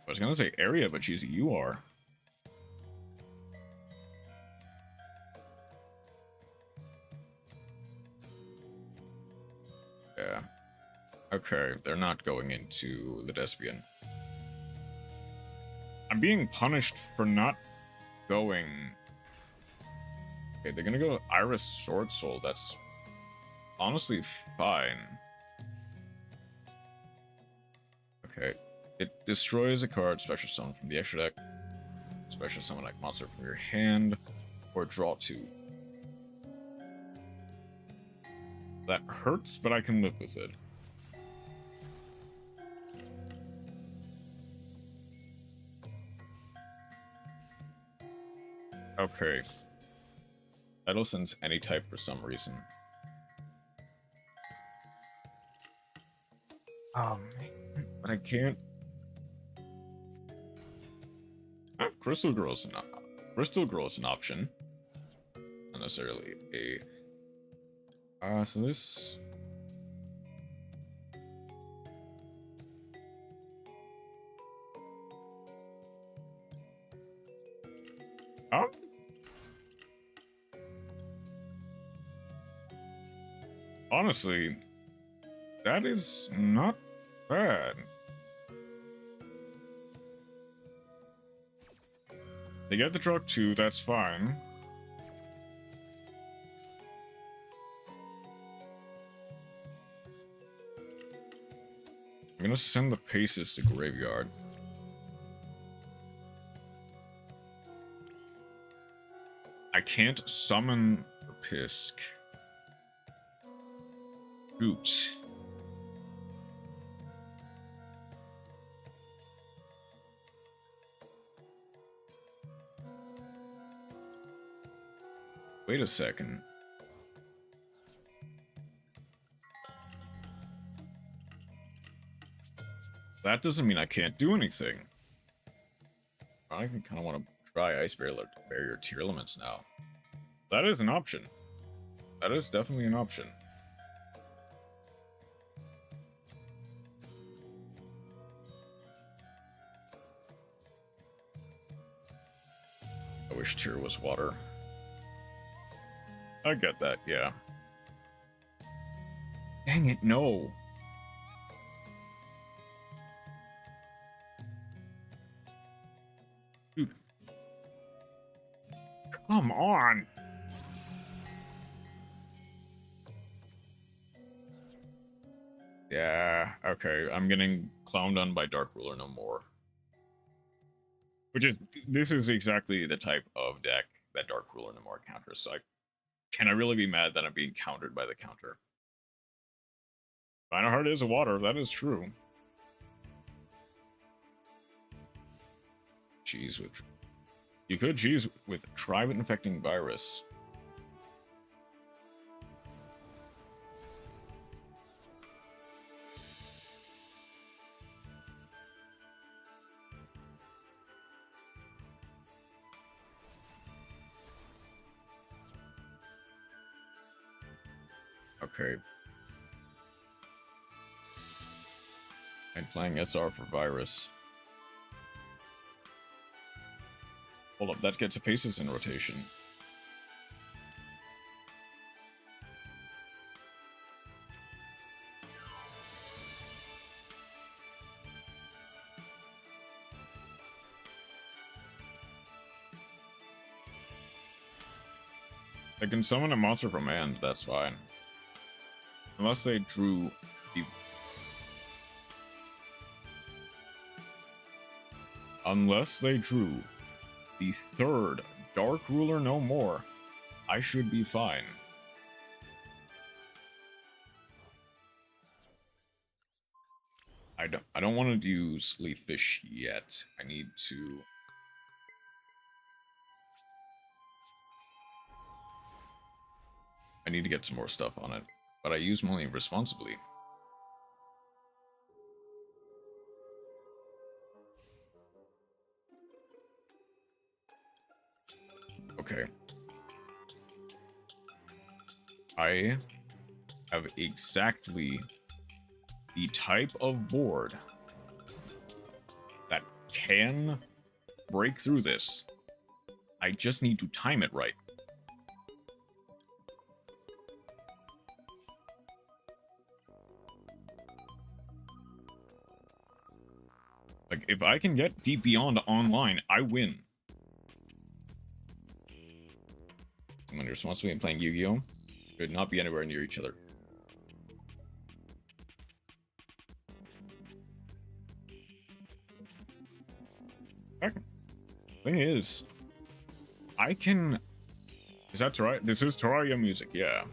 I was gonna say area, but she's a UR. Yeah. Okay, they're not going into the Despian. I'm being punished for not going... Okay, they're gonna go Iris Sword Soul. That's honestly fine. Okay. It destroys a card, special summon from the extra deck, special summon like monster from your hand, or draw 2. That hurts, but I can live with it. Okay. Idle sends any type for some reason. Man. But I can't... Crystal Girl is an option. Not necessarily a... so this... Honestly, that is not bad. They get the truck too, that's fine. I'm gonna send the Paces to Graveyard. I can't summon the Pisk. Oops. Wait a second. That doesn't mean I can't do anything. I kind of want to try Ice Barrier Tier Elements now. That is an option. That is definitely an option. I wish Tier was water. I get that, yeah. Dang it, no. Dude. Come on. Yeah, okay. I'm getting clowned on by Dark Ruler no more. This is exactly the type of deck that Dark Ruler no more counters. So can I really be mad that I'm being countered by the counter? Final Heart is a water, that is true. Cheese with... You could cheese with Try with Infecting Virus. Okay. I'm playing SR for Virus. Hold up, that gets a Paces in rotation. They can summon a monster from hand, that's fine. Unless they drew the... Unless they drew the third Dark Ruler no more, I should be fine. I don't want to use Leaffish yet. I need to... I need to get some more stuff on it, but I use money responsibly. Okay. I have exactly the type of board that can break through this. I just need to time it right. Like, if I can get deep beyond online, I win. When you're responsibly playing Yu-Gi-Oh! Should not be anywhere near each other. Thing is, I can... Is that Terraria? This is Terraria music, yeah.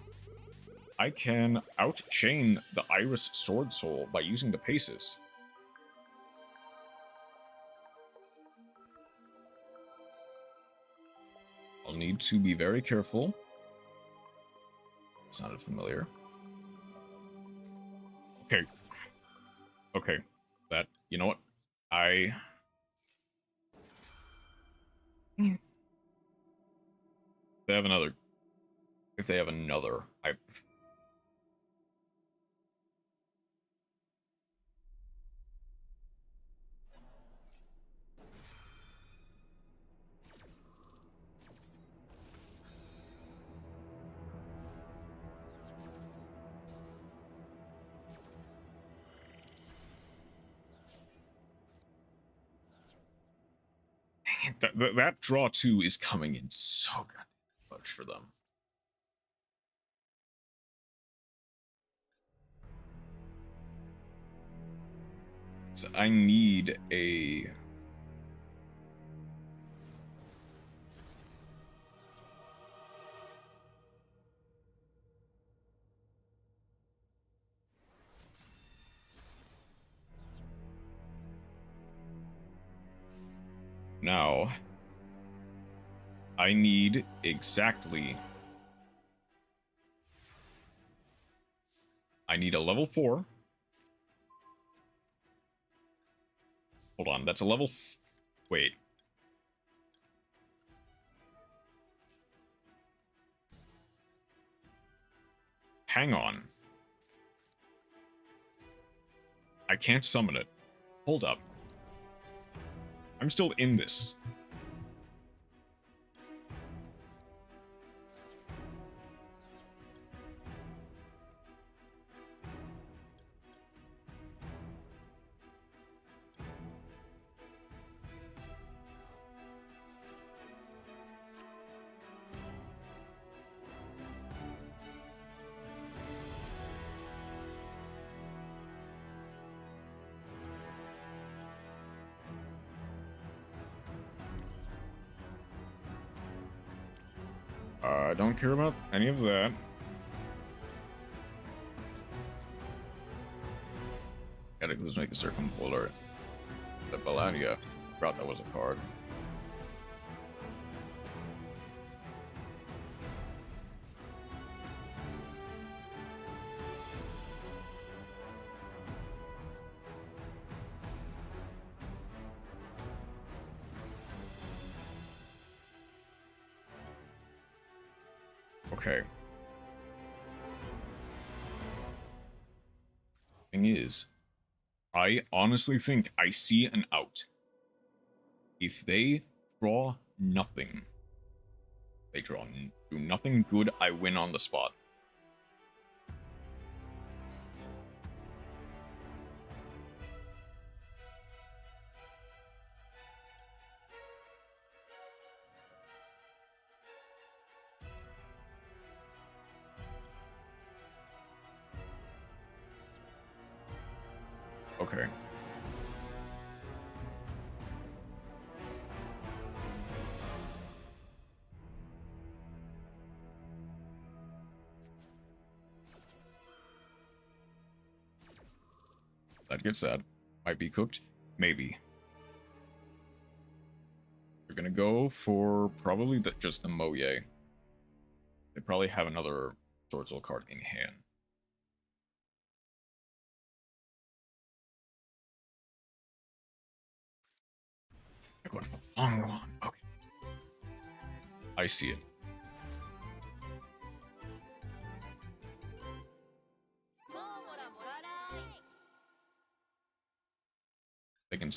I can outchain the Iris Sword Soul by using the Paces. I'll need to be very careful. Sounded familiar. Okay. Okay. That, you know what? They have another. If they have another, that draw 2 is coming in so goddamn clutch for them. So I need a... Now, I need exactly... I need a level 4. Hold on, that's a level... Wait. Hang on. I can't summon it. Hold up. I'm still in this. I don't care about any of that. Gotta just make a circumpolar. The Baladia. Forgot that was a card. Okay. Thing is, I honestly think I see an out. If they draw nothing. They do nothing good, I win on the spot. Okay. That gets sad. Might be cooked. Maybe. We're gonna go for probably just the Moye. They probably have another Sword Soul card in hand. They're going for Longron. Okay. I see it. They can.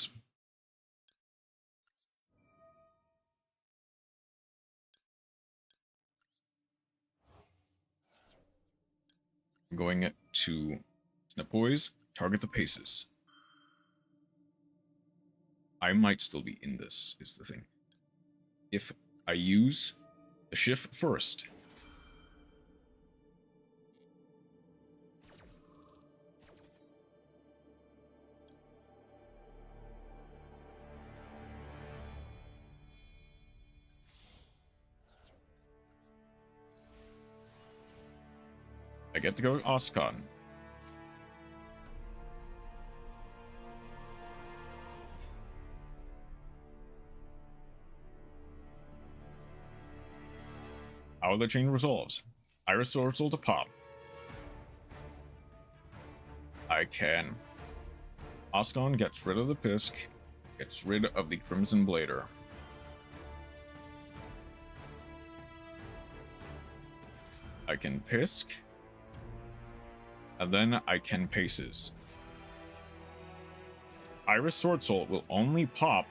I'm going to Snapoise, target the paces. I might still be in this, is the thing. If I use the shift first. I get to go Oscon. How the chain resolves. Iris Sorsal to pop. I can. Oscon gets rid of the Pisk, gets rid of the Crimson Blader. I can Pisk. And then I can Paces. Iris Sword Soul will only pop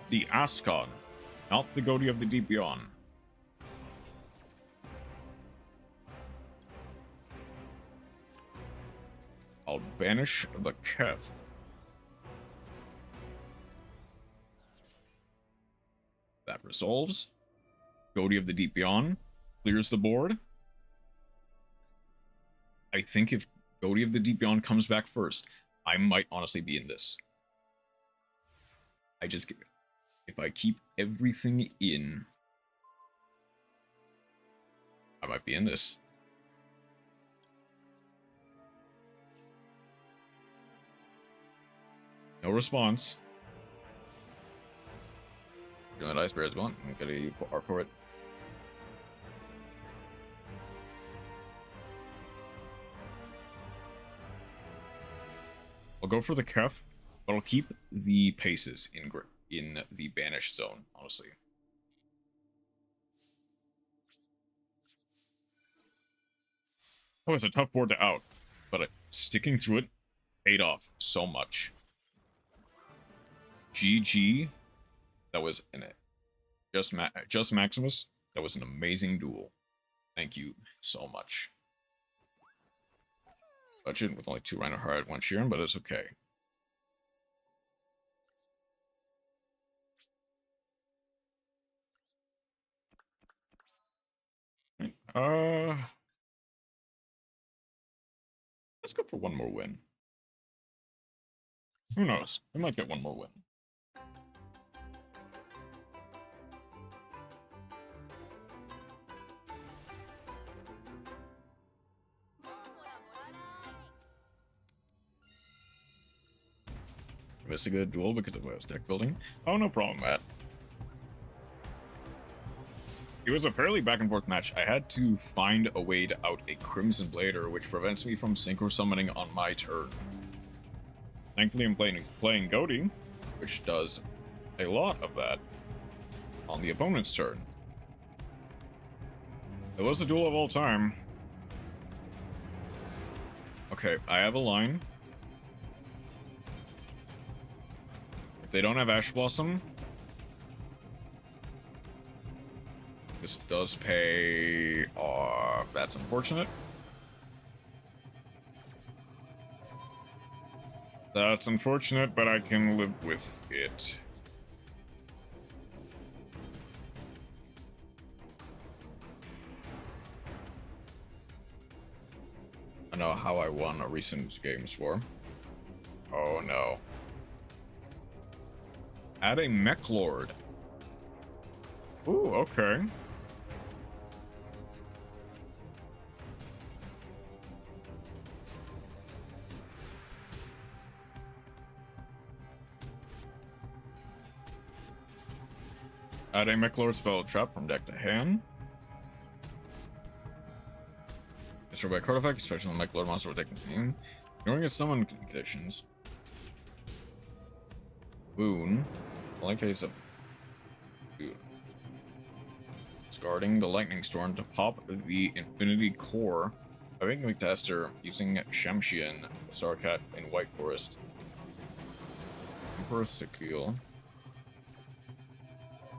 the Ascon, not the Goatee of the Deep Beyond. I'll banish the Kef. That resolves. Goatee of the Deep Beyond clears the board. I think if Goatee of the Deep Beyond comes back first, I might honestly be in this. If I keep everything in, I might be in this. No response. Doing that Ice Bear as well. I'm gonna R for it. I'll go for the Kef, but I'll keep the Paces in the banished zone, honestly. Oh, it's a tough board to out, but sticking through it paid off so much. GG. That was just Maximus. That was an amazing duel. Thank you so much. Budget with only 2 Rhino Hard, 1 Sheeran, but it's okay. Let's go for 1 more win. Who knows? We might get 1 more win. Missed a good duel because of West deck building. Oh, no problem, Matt. It was a fairly back and forth match. I had to find a way to out a Crimson Blader, which prevents me from Synchro summoning on my turn. Thankfully, I'm playing Goatee, which does a lot of that on the opponent's turn. It was the duel of all time. Okay, I have a line. they don't have Ash Blossom, this does pay off. That's unfortunate. That's unfortunate, but I can live with it. I know how I won a recent Games War. Oh no. Add a Mech Lord. Ooh, okay. Add a Mech Lord spell trap from deck to hand. Destroy by card effect, especially on Mech Lord monster will take the game. Ignoring its summon conditions. Boon. Blank case of discarding the Lightning Storm to pop the Infinity Core by making the tester using Shamshian, Sarkat, in White Forest. Emperor Sekiel.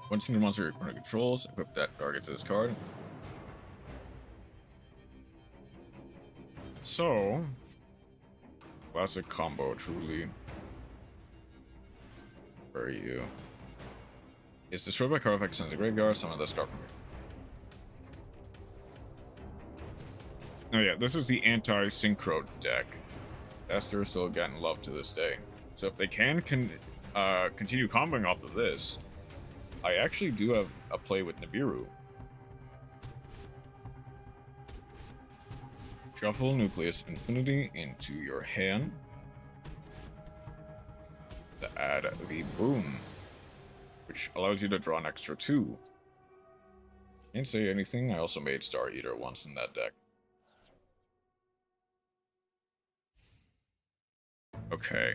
One single monster your opponent controls, equip that target to this card. So, classic combo, truly. Where are you? It's destroyed by card effect, sends the graveyard, summon this card from here. Oh yeah, this is the anti-Synchro deck. Esther still getting love to this day. So if they can continue comboing off of this, I actually do have a play with Nibiru. Shuffle Nucleus Infinity into your hand to add the Boom, which allows you to draw an extra 2. Didn't say anything, I also made Star Eater once in that deck. Okay.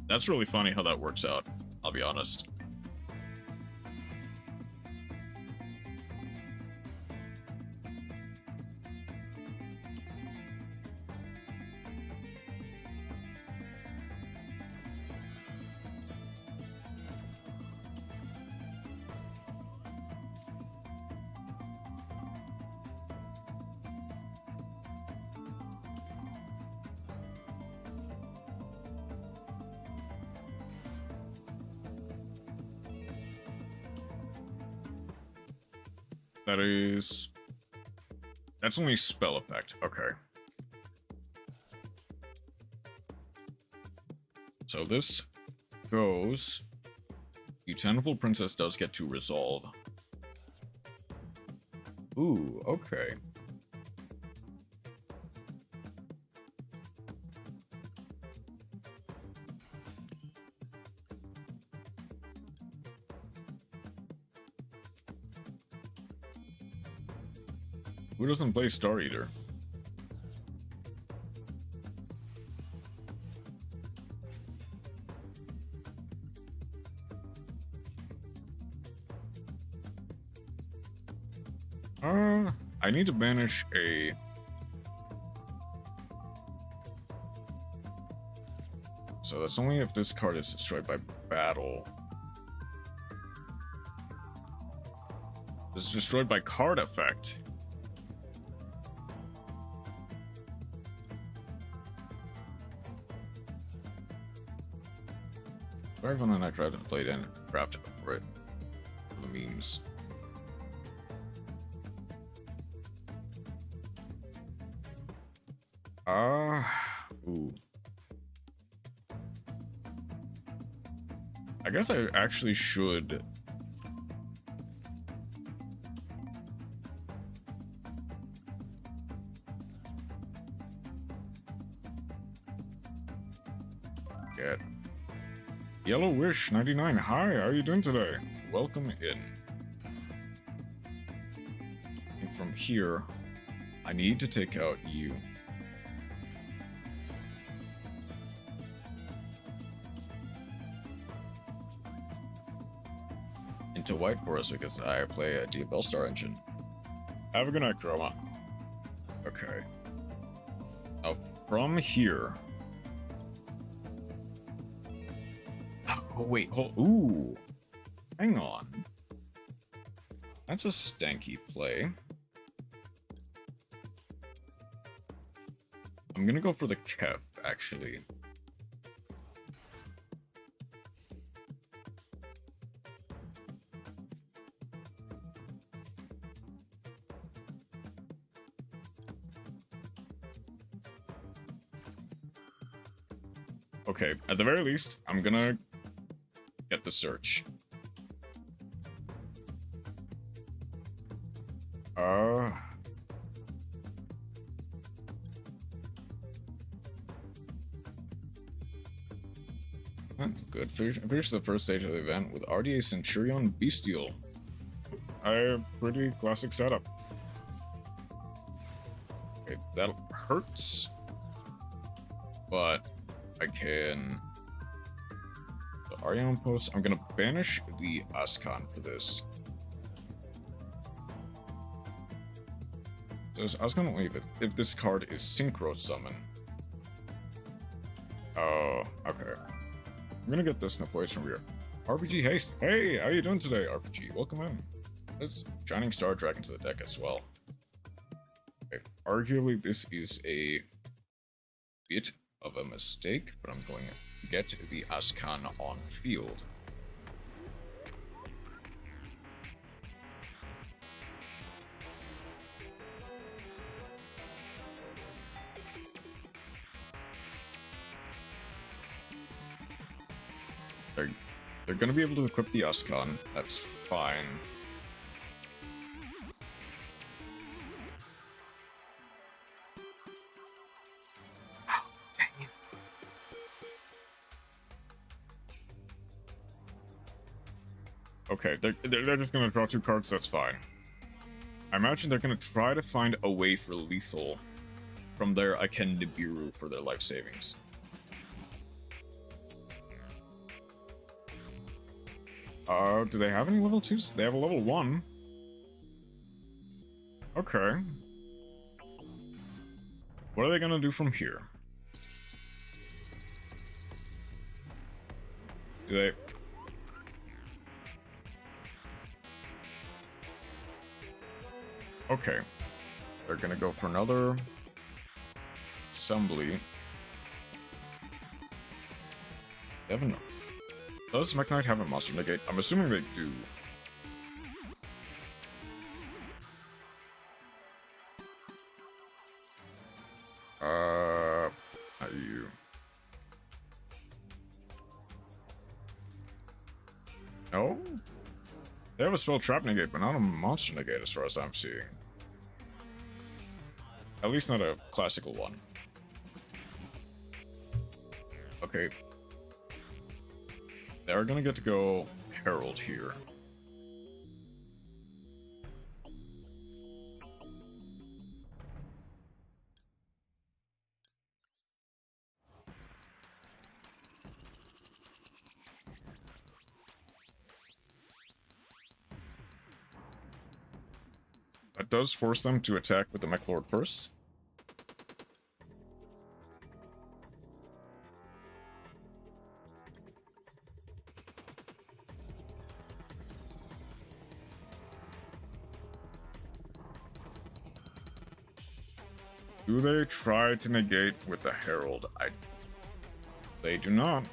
That's really funny how that works out, I'll be honest. That's only spell effect. Okay. So this goes. The Tentacled Princess does get to resolve. Ooh, okay. Who doesn't play Star Eater? I need to banish a... So that's only if this card is destroyed by battle. It's destroyed by card effect. Dragon and I tried and played in craft for it. For the memes. Ooh. I guess I actually should. Get Yellow Wish 99. Hi, how are you doing today? Welcome in. And from here, I need to take out you. into White Forest because I play a DFL Star engine. Have a good night, Chroma. Okay. Now, from here... Oh, wait, hold... Ooh! Hang on. That's a stanky play. I'm gonna go for the Kef, actually. Okay, at the very least, I'm gonna get the search. That's good. Finish the first stage of the event with RDA Centurion Bestial. A pretty classic setup. Okay, that hurts. But I can... The Arion post. I'm gonna banish the Ascon for this. Does Ascon leave it if this card is Synchro Summon? Oh, okay. I'm gonna get this in a place from here. RPG Haste. Hey, how you doing today, RPG? Welcome in. Let's Shining Star drag into the deck as well. Okay, arguably this is a bit of a mistake, but I'm going to get the Ascon on field. They're going to be able to equip the Ascon. That's fine. Oh, dang it. Okay, they're just going to draw 2 cards. That's fine. I imagine they're going to try to find a way for lethal. From there, I can Nibiru for their life savings. Do they have any level 2s? They have a level 1. Okay. What are they gonna do from here? Do they... Okay. They're gonna go for another... Assembly. They have enough. Does Mech Knight have a monster negate? I'm assuming they do. Not you. No? They have a spell trap negate, but not a monster negate as far as I'm seeing. At least not a classical one. Okay. They're gonna get to go Herald here. That does force them to attack with the Mech Lord first. Do they try to negate with the Herald? They do not.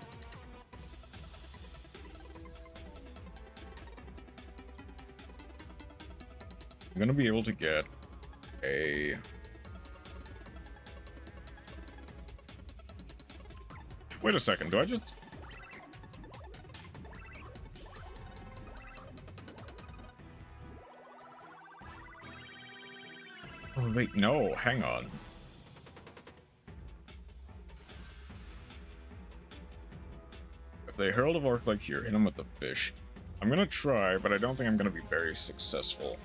I'm gonna be able to get a... Wait a second, do I just... Oh wait, no, hang on. If they Herald of Arc like here, hit him with the fish. I'm gonna try, but I don't think I'm gonna be very successful.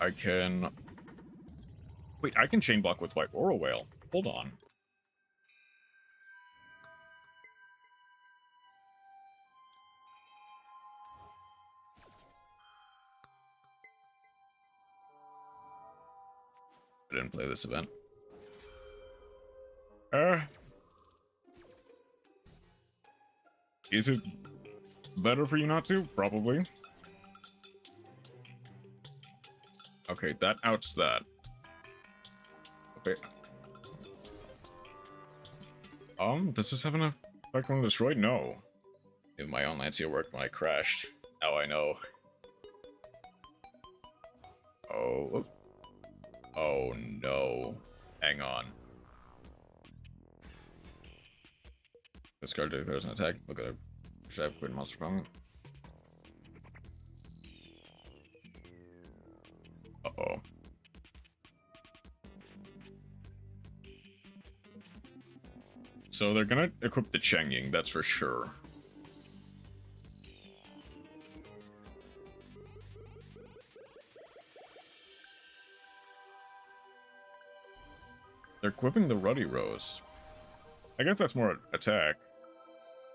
I can... Wait, I can chain block with White Aura Whale. Hold on. I didn't play this event. Is it better for you not to? Probably. Okay, that outs that. Okay. Does this have enough effect on destroyed? No. If my own Lancia worked when I crashed. Now I know. Oh. Oh no. Hang on. This card declares an attack. Look at it. Should I have quit monster opponent? Uh-oh. So they're gonna equip the Changing, that's for sure. They're equipping the Ruddy Rose. I guess that's more attack.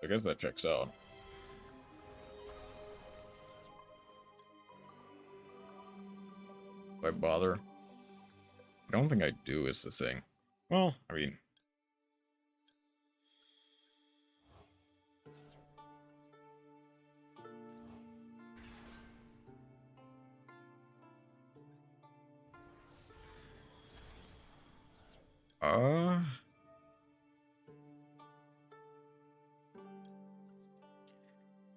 I guess that checks out. Do I bother? I don't think I do is the thing. Well, I mean...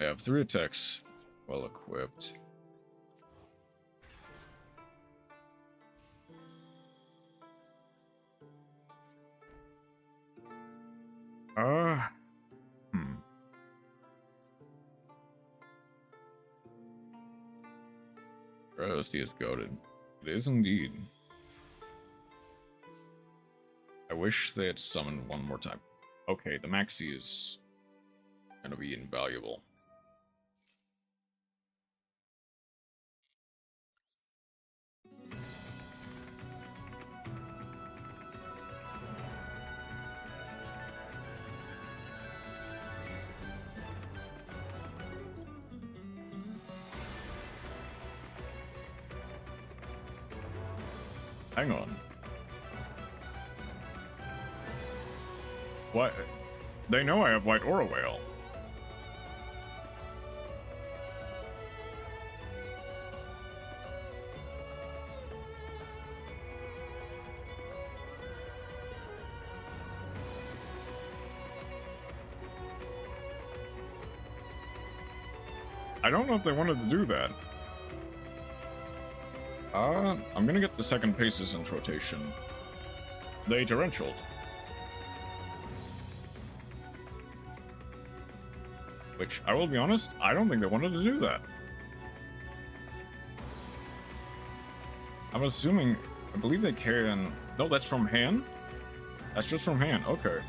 I have 3 attacks well equipped. Rarity is goated. It is indeed. I wish they had summoned one more time. Okay, the Maxi is gonna be invaluable. Hang on. What? They know I have White Aura Whale. I don't know if they wanted to do that. I'm gonna get the second Paces into rotation. They torrentialed. Which, I will be honest, I don't think they wanted to do that. I'm assuming, I believe they can... No, that's from hand? That's just from hand, okay.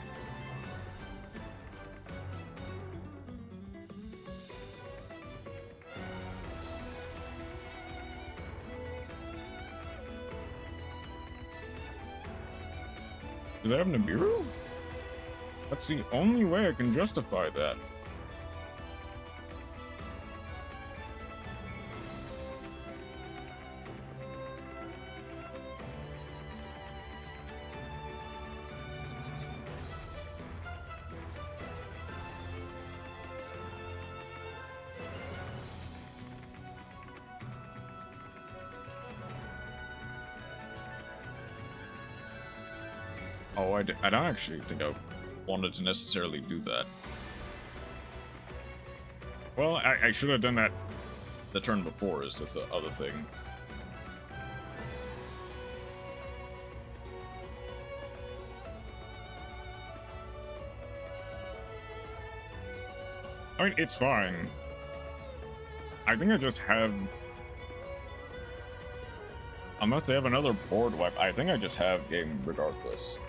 Do they have Nibiru? That's the only way I can justify that. Oh, I don't actually think I wanted to necessarily do that. Well, I should have done that the turn before, is just the other thing. I mean, it's fine. I think I just have... Unless they have another board wipe, I think I just have game regardless.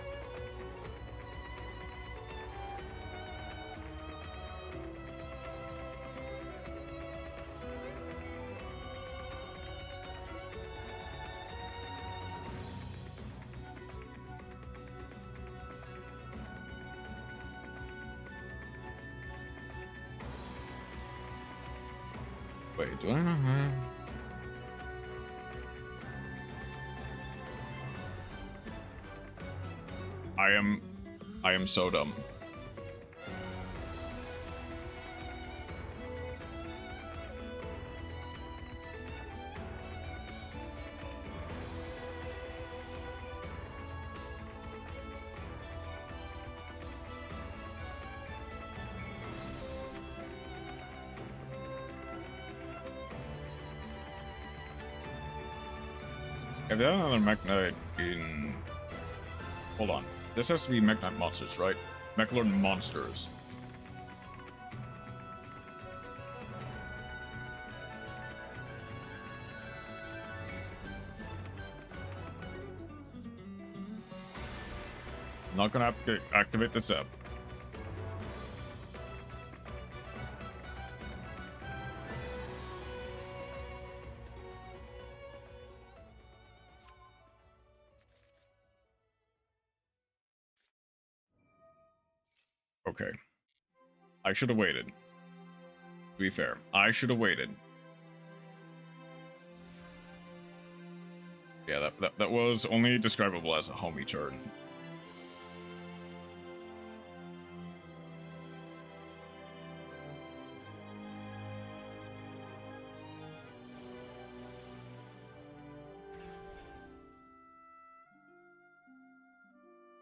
Wait, do I not have... I am so dumb. If there's another Mech Knight in... Hold on. This has to be Mech Knight monsters, right? Mechlord monsters. I'm not gonna have to activate this app. Okay. I should have waited. To be fair, I should have waited. Yeah, that was only describable as a homie turn.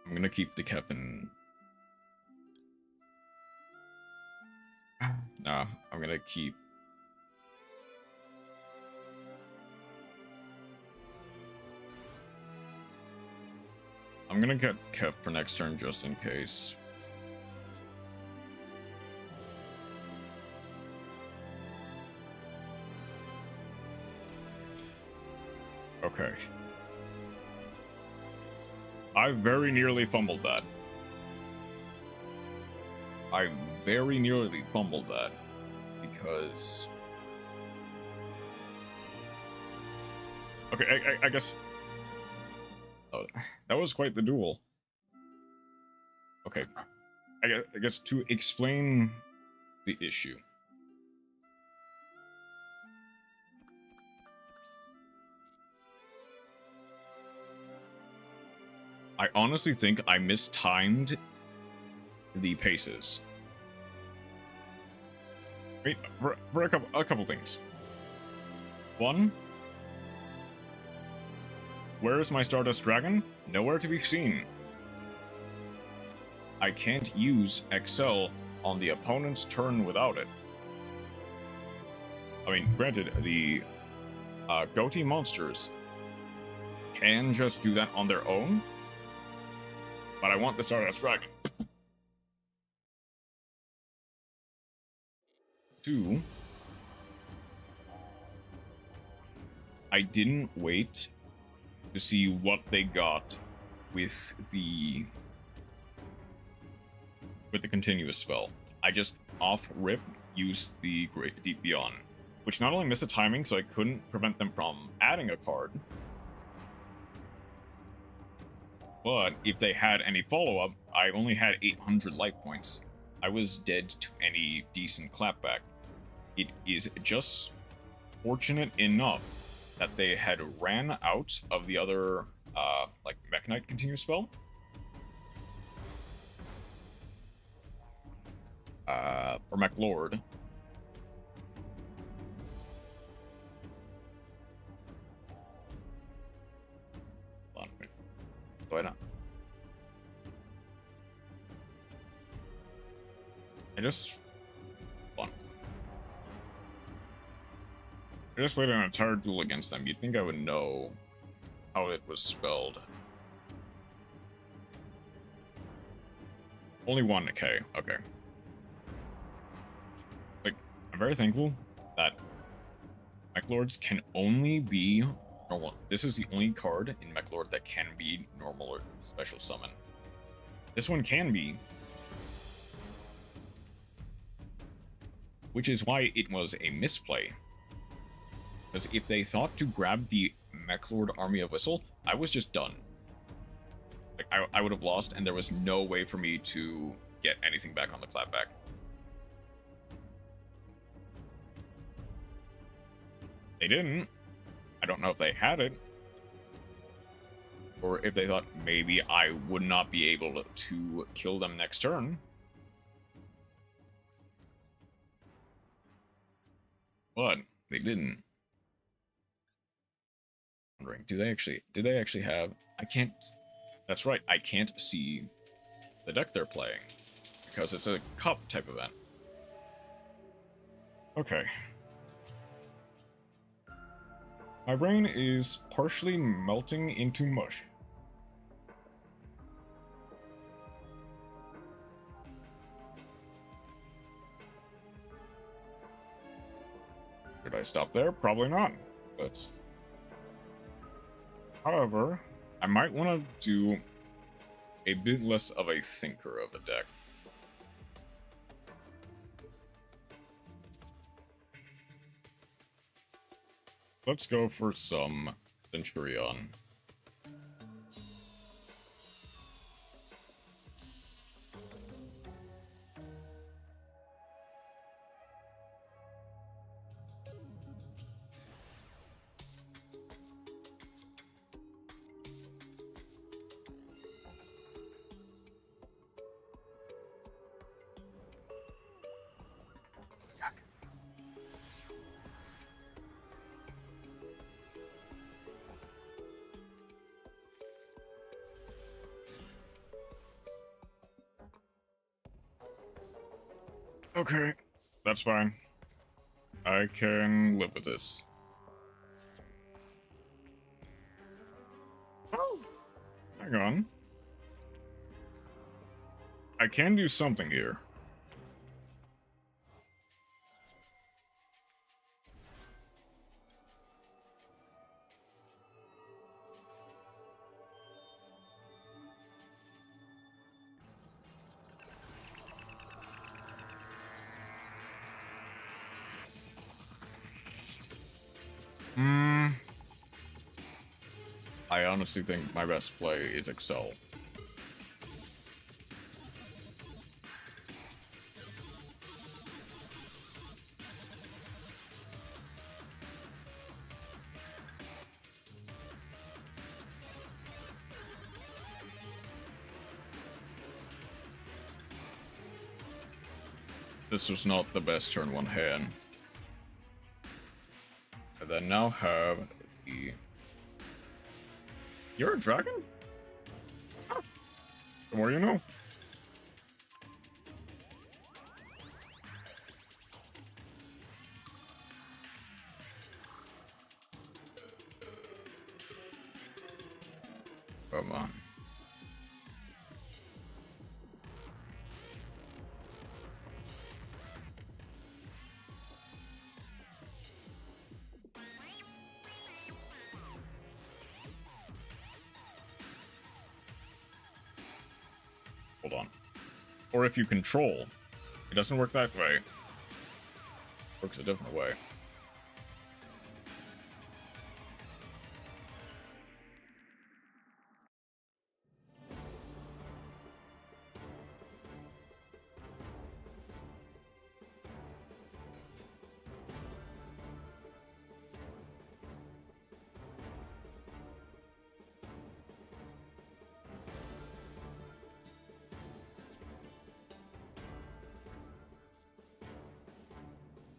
I'm gonna keep the Kevin. Nah, I'm gonna keep. I'm gonna get Kev for next turn just in case. Okay. I very nearly fumbled that. I very nearly fumbled that because... Okay, I guess... Oh, that was quite the duel. Okay, I guess to explain the issue. I honestly think I mistimed the paces. Wait, for a couple things. One, where is my Stardust Dragon? Nowhere to be seen. I can't use Excel on the opponent's turn without it. I mean, granted, the goatee monsters can just do that on their own, but I want the Stardust Dragon. Two, I didn't wait to see what they got with the continuous spell. I just off rip used the Great Deep Beyond, which not only missed the timing, so I couldn't prevent them from adding a card, but if they had any follow-up, I only had 800 life points. I was dead to any decent clapback. It is just fortunate enough that they had ran out of the other, like, Mech Knight continuous spell. Or Mech Lord. Hold on, wait. Why not? I just played an entire duel against them. You'd think I would know how it was spelled. Only one, okay. Like, I'm very thankful that Mech Lords can only be normal. This is the only card in Mech Lord that can be normal or special summon. This one can be. Which is why it was a misplay. Because if they thought to grab the Mechlord Army of Whistle, I was just done. Like, I would have lost, and there was no way for me to get anything back on the clapback. They didn't. I don't know if they had it, or if they thought maybe I would not be able to kill them next turn. But they didn't. Wondering, did they actually have, I can't, that's right, I can't see the deck they're playing, because it's a cup type event. Okay. My brain is partially melting into mush. Should I stop there? Probably not. But, however, I might want to do a bit less of a thinker of the deck. Let's go for some Centurion. Okay, that's fine. I can live with this. Oh, hang on. I can do something here. I honestly think my best play is Excel. This was not the best turn one hand. I then now have the... You're a dragon? Huh. The more you know. Come on. Hold on. Or if you control. It doesn't work that way. It works a different way.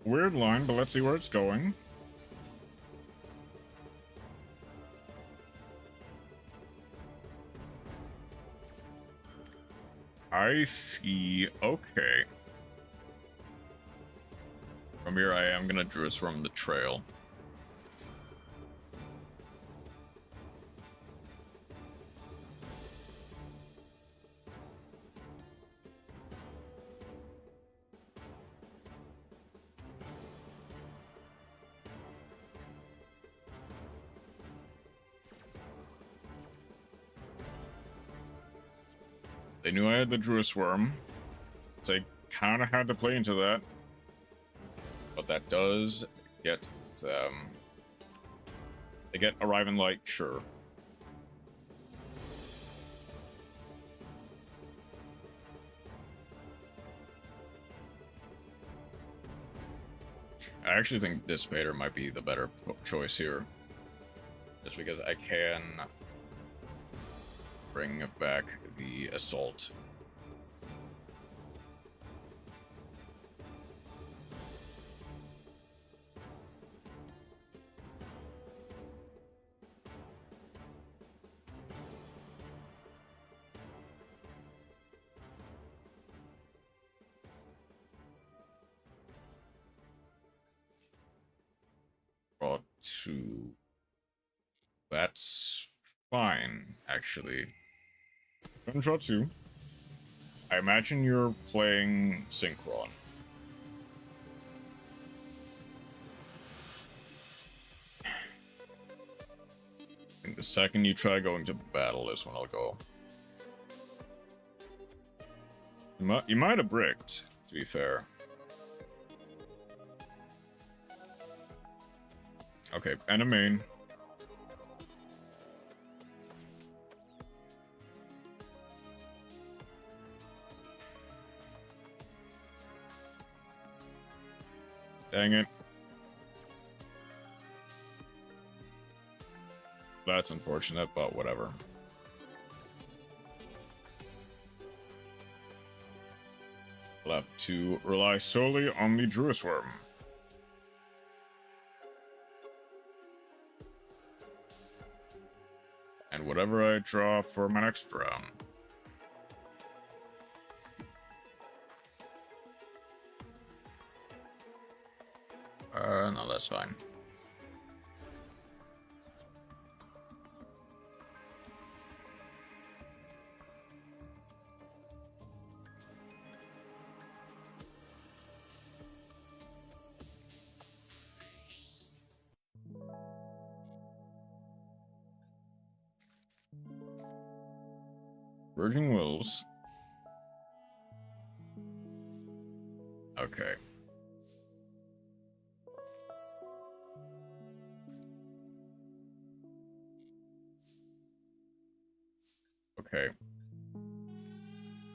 Weird line, but let's see where it's going. I see. Okay. From here, I am gonna Druis from the trail. They knew I had the Druis Worm, so I kind of had to play into that. But that does get, they get Arriving Light, sure. I actually think Dissipator might be the better choice here. Just because I can bring back the Assault. Draw 2. That's fine, actually. Gonna draw 2. I imagine you're playing Synchron. And the second you try going to battle is when I'll go. You might have bricked, to be fair. Okay, and a main. Dang it. That's unfortunate, but whatever. I'll have to rely solely on the Druid Worm. And whatever I draw for my next round. No, that's fine. Virgin Wills. Okay. Okay.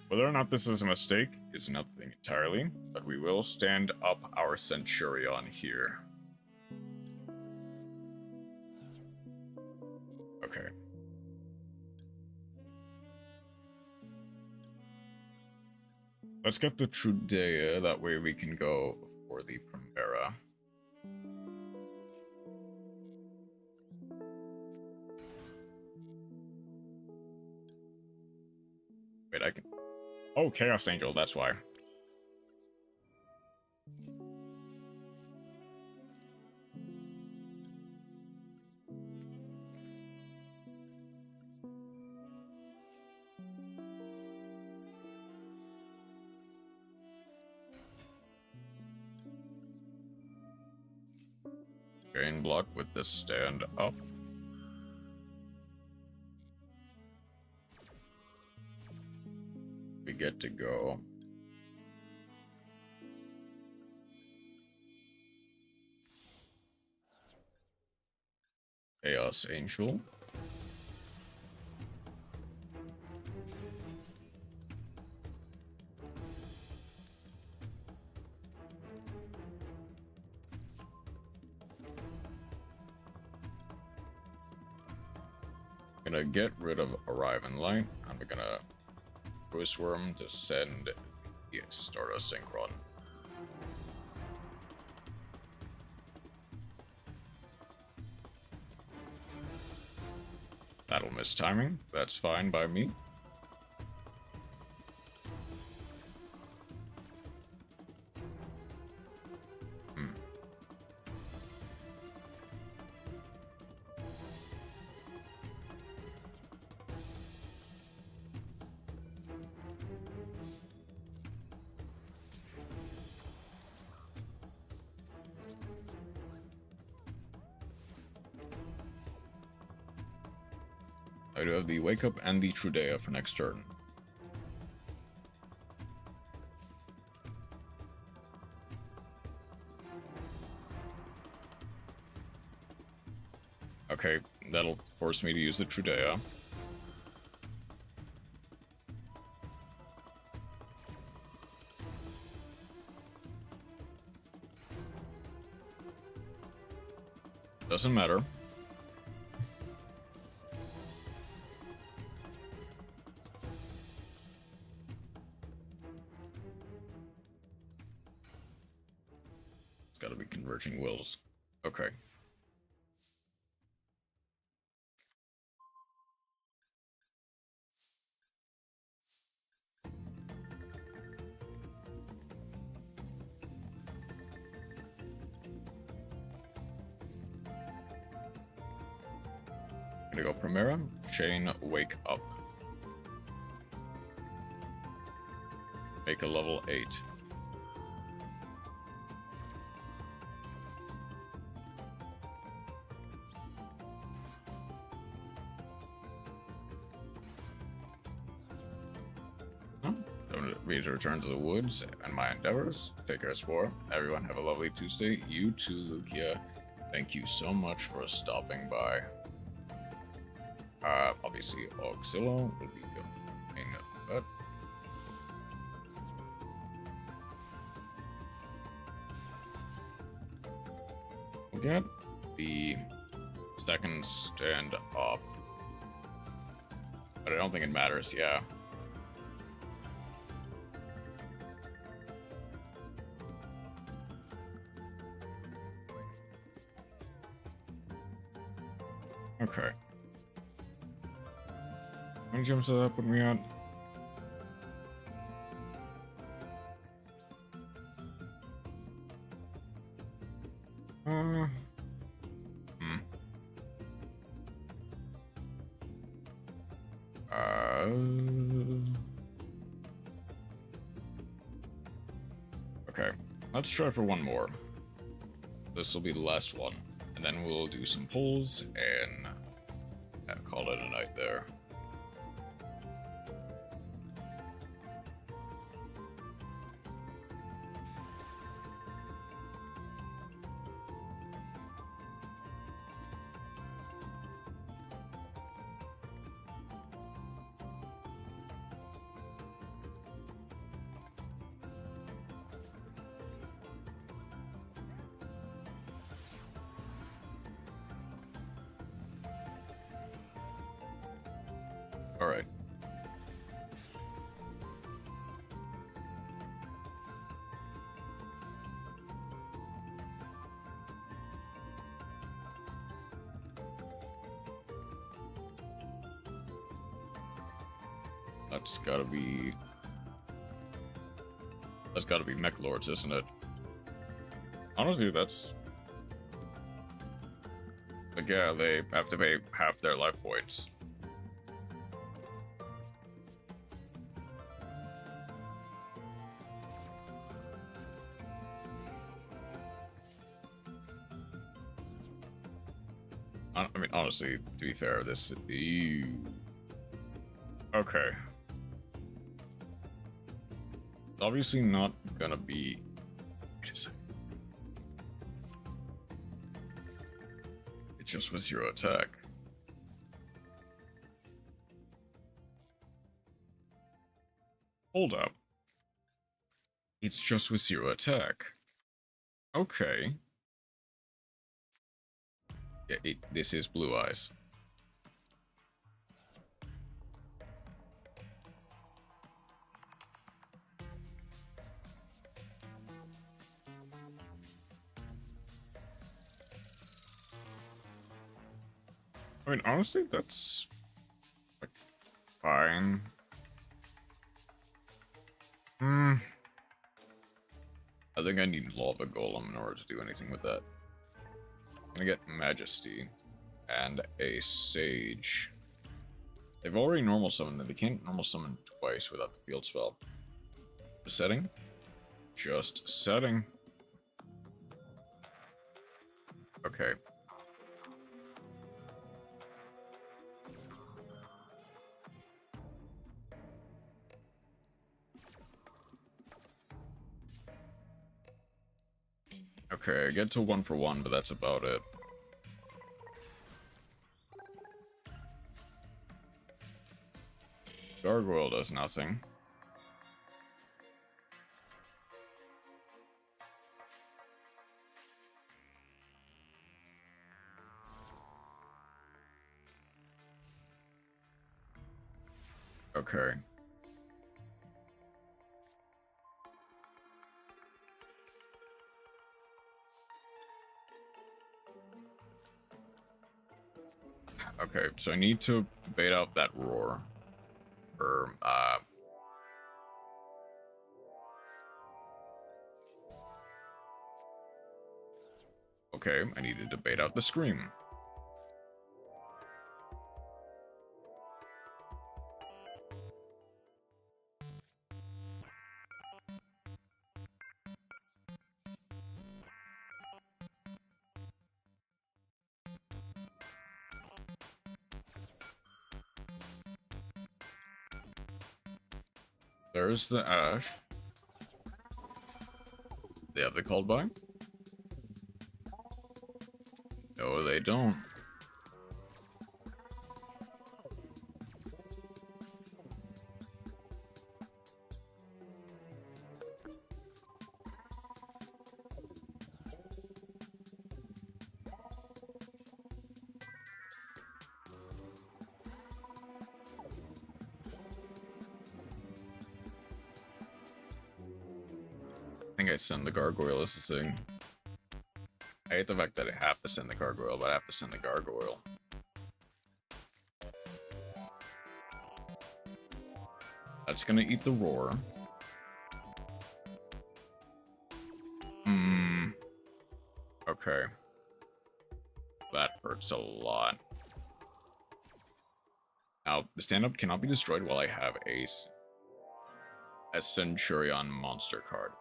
Whether or not this is a mistake is nothing entirely, but we will stand up our Centurion here. Okay. Let's get the Trudea, that way we can go for the Primera. Wait, I can... Oh, Chaos Angel, that's why. Drain block with the stand up. We get to go. Chaos Angel. Gonna get rid of Arrive in Light. I'm gonna Twist Worm to send the Stardust Synchron. That'll miss timing. That's fine by me. I do have the Wake Up and the Trudea for next turn. Okay, that'll force me to use the Trudea. Doesn't matter. It's gotta be converging wills. Okay. Gonna go Primera, Chain, Wake Up. Make a level 8. Don't need to return to the woods and my endeavors. Take care, Spore. Everyone have a lovely Tuesday. You too, Lucia. Thank you so much for stopping by. Obviously, Auxillo will be going, but we'll get the second stand up, but I don't think it matters. Yeah. Okay. How many jumps did that put me at? Okay, let's try for one more. This will be the last one, and then we'll do some pulls and call it a night there. All right. That's gotta be Mech Lords, isn't it? Honestly, that's like, yeah, they have to pay half their life points. I mean, honestly, to be fair, this... Ew. Okay. It's obviously not gonna be... Wait a second. It's just with 0 attack. Hold up. It's just with 0 attack. Okay. Yeah, this is Blue Eyes. I mean, honestly, that's like fine. I think I need Lava Golem in order to do anything with that. I'm gonna get Majesty and a Sage. They've already normal summoned them. They can't normal summon twice without the field spell. Just setting? Just setting. Okay. Okay, I get to 1 for 1, but that's about it. Gargoyle does nothing. Okay. Okay, so I need to bait out that roar. Or, okay, I needed to bait out the scream. There's the Ash. They have the called by? No, they don't. I think I send the gargoyle as the thing. I hate the fact that I have to send the gargoyle, but I have to send the gargoyle. That's gonna eat the roar. Okay. That hurts a lot. Now, the stand-up cannot be destroyed while I have a Centurion monster card.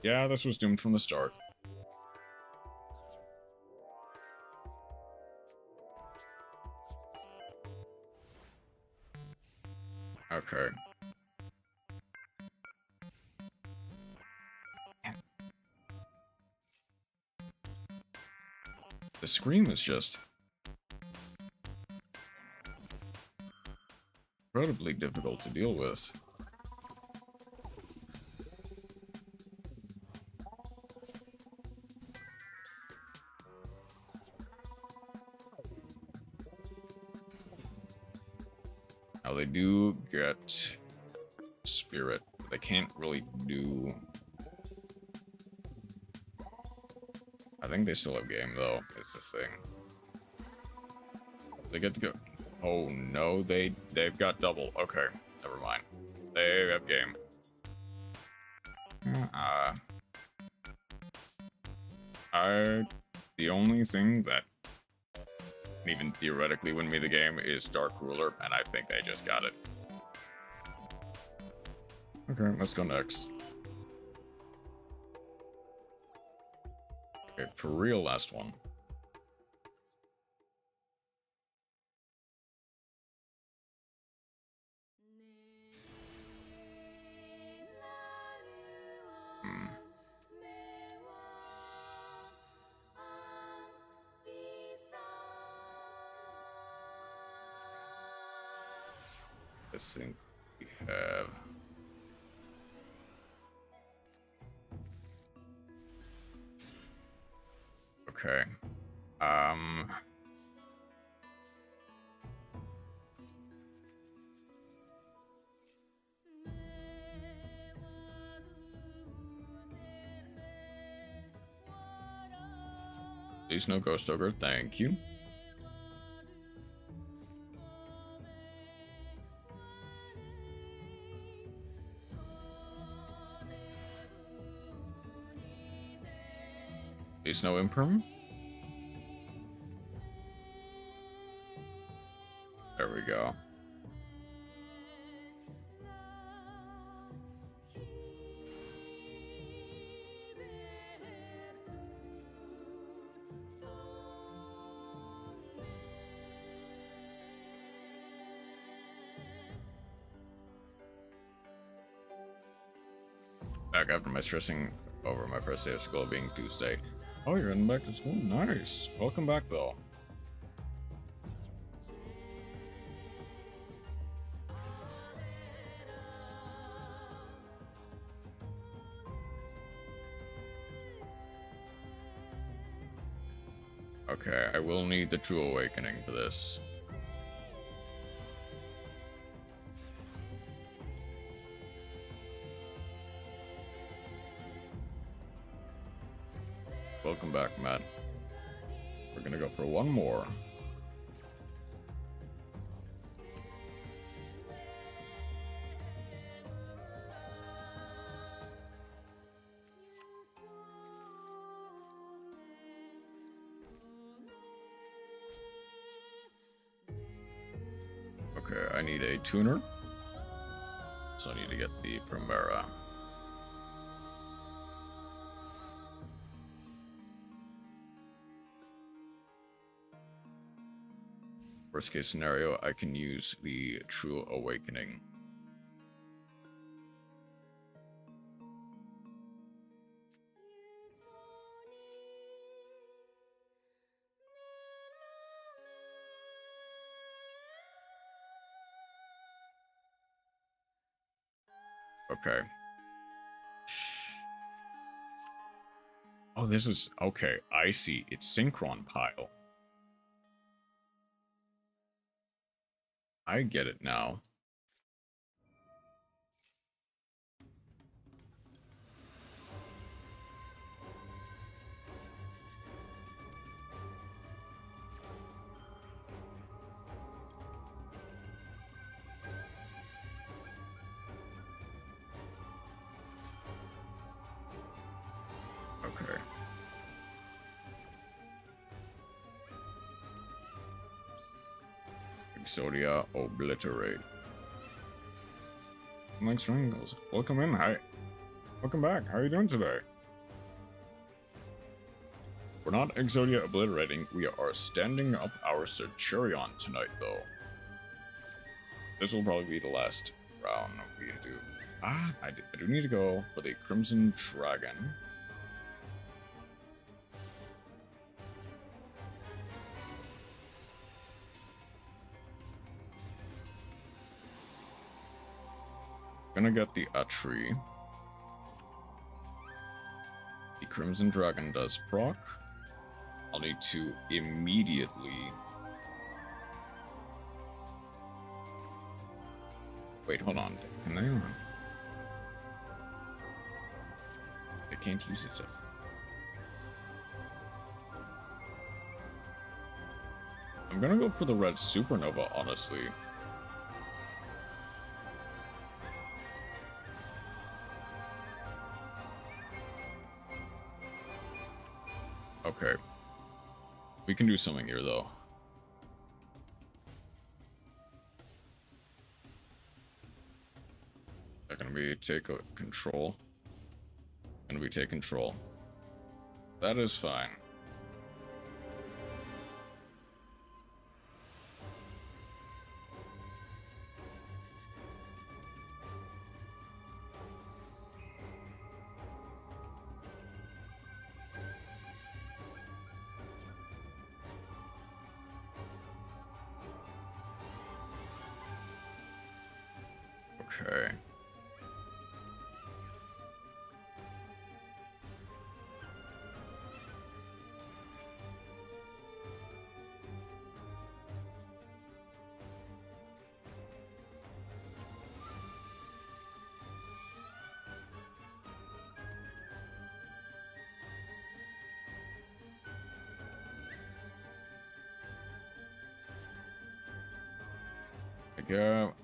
Yeah, this was doomed from the start. Okay. The scream is just incredibly difficult to deal with. Now they do get spirit, but they can't really do... I think they still have game though, is the thing. They get to go... Oh no, they've got double. Okay, never mind. They have game. The only thing that can even theoretically win me the game is Dark Ruler, and I think they just got it. Okay, let's go next. Okay, for real, last one. I think we have... Okay. Please no Ghost Ogre, thank you. Please no Imperm. There we go. Back after my stressing over my first day of school being Tuesday. Oh, you're heading back to school? Nice. Welcome back, though. Okay, I will need the True Awakening for this. Welcome back, Matt. We're gonna go for one more. Okay, I need a tuner. So I need to get the Primera. Worst case scenario, I can use the True Awakening. Okay. Oh, this is... Okay, I see. It's Synchron Pile. I get it now. Okay. Exodia Obliterate. Mike Strangles. Welcome in. Hi. Welcome back. How are you doing today? We're not Exodia Obliterating. We are standing up our Centurion tonight, though. This will probably be the last round we do. I do need to go for the Crimson Dragon. Gonna get the Atri. The Crimson Dragon does proc. I'll need to immediately... Wait, hold on. Can I... I can't use it. I'm gonna go for the red Supernova, honestly. Okay. We can do something here, though. They're gonna be take control. Gonna be take control. That is fine. Okay.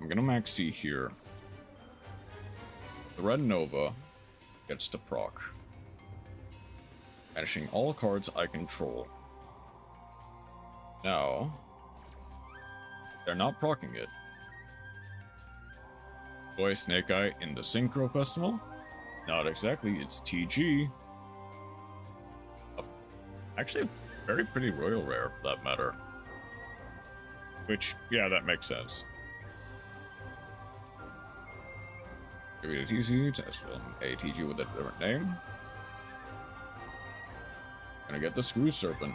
I'm gonna max C here. The Red Nova gets to proc, banishing all cards I control. Now, they're not procking it. Boy, Snake Eye in the Synchro Festival? Not exactly, it's TG. Actually, a very pretty royal rare, for that matter. Which, yeah, that makes sense. Give me a TC, test film a TG with a different name. Gonna get the Screw Serpent.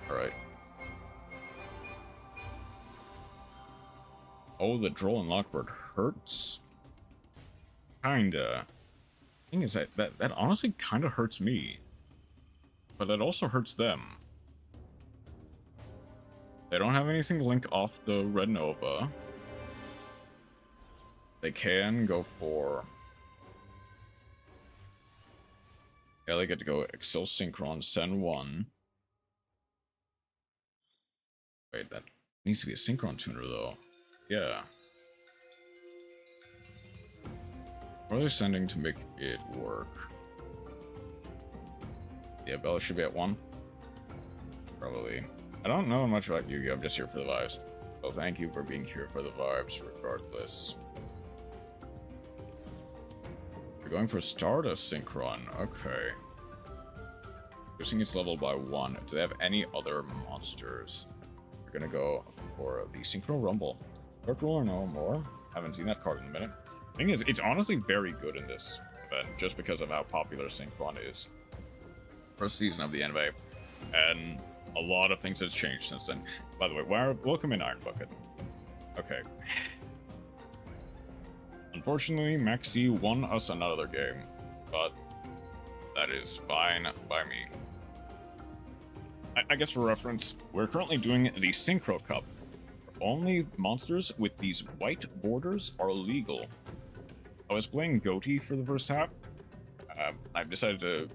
Alright. Oh, the Droll and Lockbird hurts? Kinda. Thing is that honestly kinda hurts me. But that also hurts them. They don't have anything to link off the Red Nova. They can go for... Yeah, they get to go Excel Synchron, Send 1. Wait, that needs to be a Synchron tuner, though. Yeah. What are they sending to make it work? Yeah, Bella should be at 1. Probably. I don't know much about Yu-Gi-Oh! I'm just here for the vibes. Well, thank you for being here for the vibes, regardless. You're going for Stardust Synchron. Okay. Boosting its level by 1. Do they have any other monsters? We're gonna go for the Synchro Rumble. Dark Ruler, no more. Haven't seen that card in a minute. Thing is, it's honestly very good in this event, just because of how popular Synchron is. First season of the anime, and a lot of things has changed since then. By the way, welcome in Iron Bucket. Okay. Unfortunately, Maxi won us another game, but that is fine by me. I guess for reference, we're currently doing the Synchro Cup. Only monsters with these white borders are legal. I was playing Goatee for the first half. I've decided to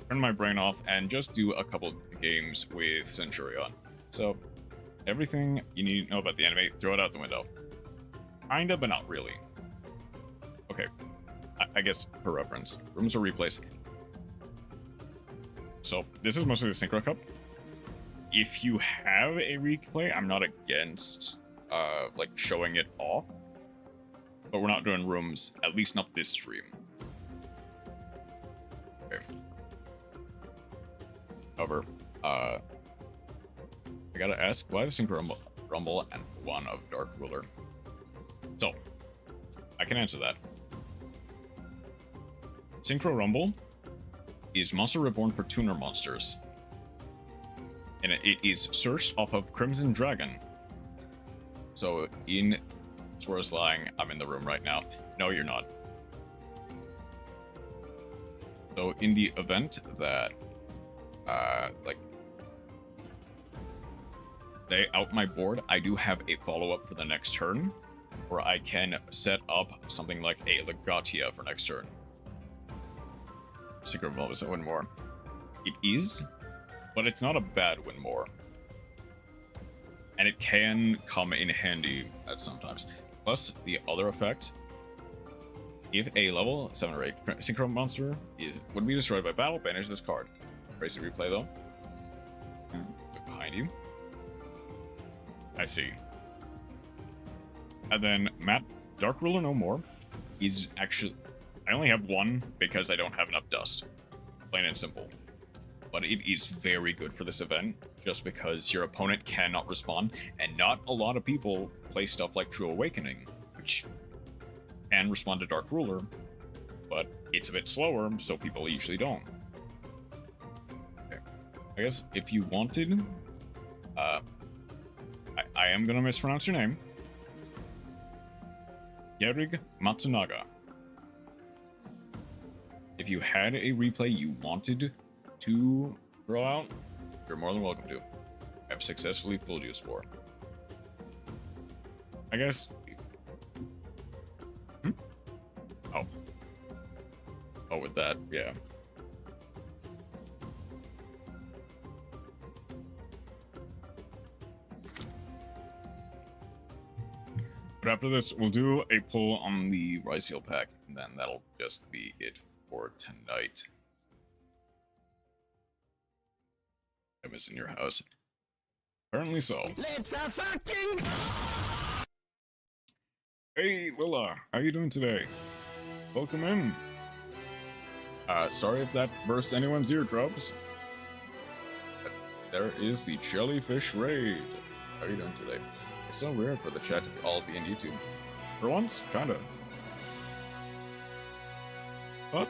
turn my brain off and just do a couple games with Centurion. So, everything you need to know about the anime, throw it out the window. Kinda, but not really. Okay, I guess for reference, rooms or replays. So, this is mostly the Synchro Cup. If you have a replay, I'm not against, like, showing it off. But we're not doing rooms, at least not this stream. Okay. However, I gotta ask, why does Synchro Rumble and 1 of Dark Ruler? So, I can answer that. Synchro Rumble is Monster Reborn for tuner monsters. And it is sourced off of Crimson Dragon. So, in Swear's lying, I'm in the room right now. No, you're not. So, in the event that, like, they out my board, I do have a follow-up for the next turn, where I can set up something like a Legatia for next turn. Secret Vault is a win more. It is, but it's not a bad win more. And it can come in handy at sometimes. Plus, the other effect, if a level 7 or 8 Synchro monster would be destroyed by battle, banish this card. Crazy replay though. Behind you. I see. And then Matt, Dark Ruler no more is actually, I only have 1 because I don't have enough dust. Plain and simple. But it is very good for this event, just because your opponent cannot respond, and not a lot of people play stuff like True Awakening, which can respond to Dark Ruler, but it's a bit slower, so people usually don't. Okay. I guess if you wanted, I am gonna mispronounce your name. Yerig Matsunaga. If you had a replay you wanted to throw out, you're more than welcome to. I've successfully fooled you, Spore. I guess. Oh. Oh, with that, yeah. But after this, we'll do a pull on the Rise Heal pack, and then that'll just be it for tonight. I was in your house. Apparently so. Let's fucking. Hey, Willa, how you doing today? Welcome in. Sorry if that burst anyone's eardrums. But there is the Jellyfish Raid. How are you doing today? It's so weird for the chat to all be in YouTube. For once, kinda. But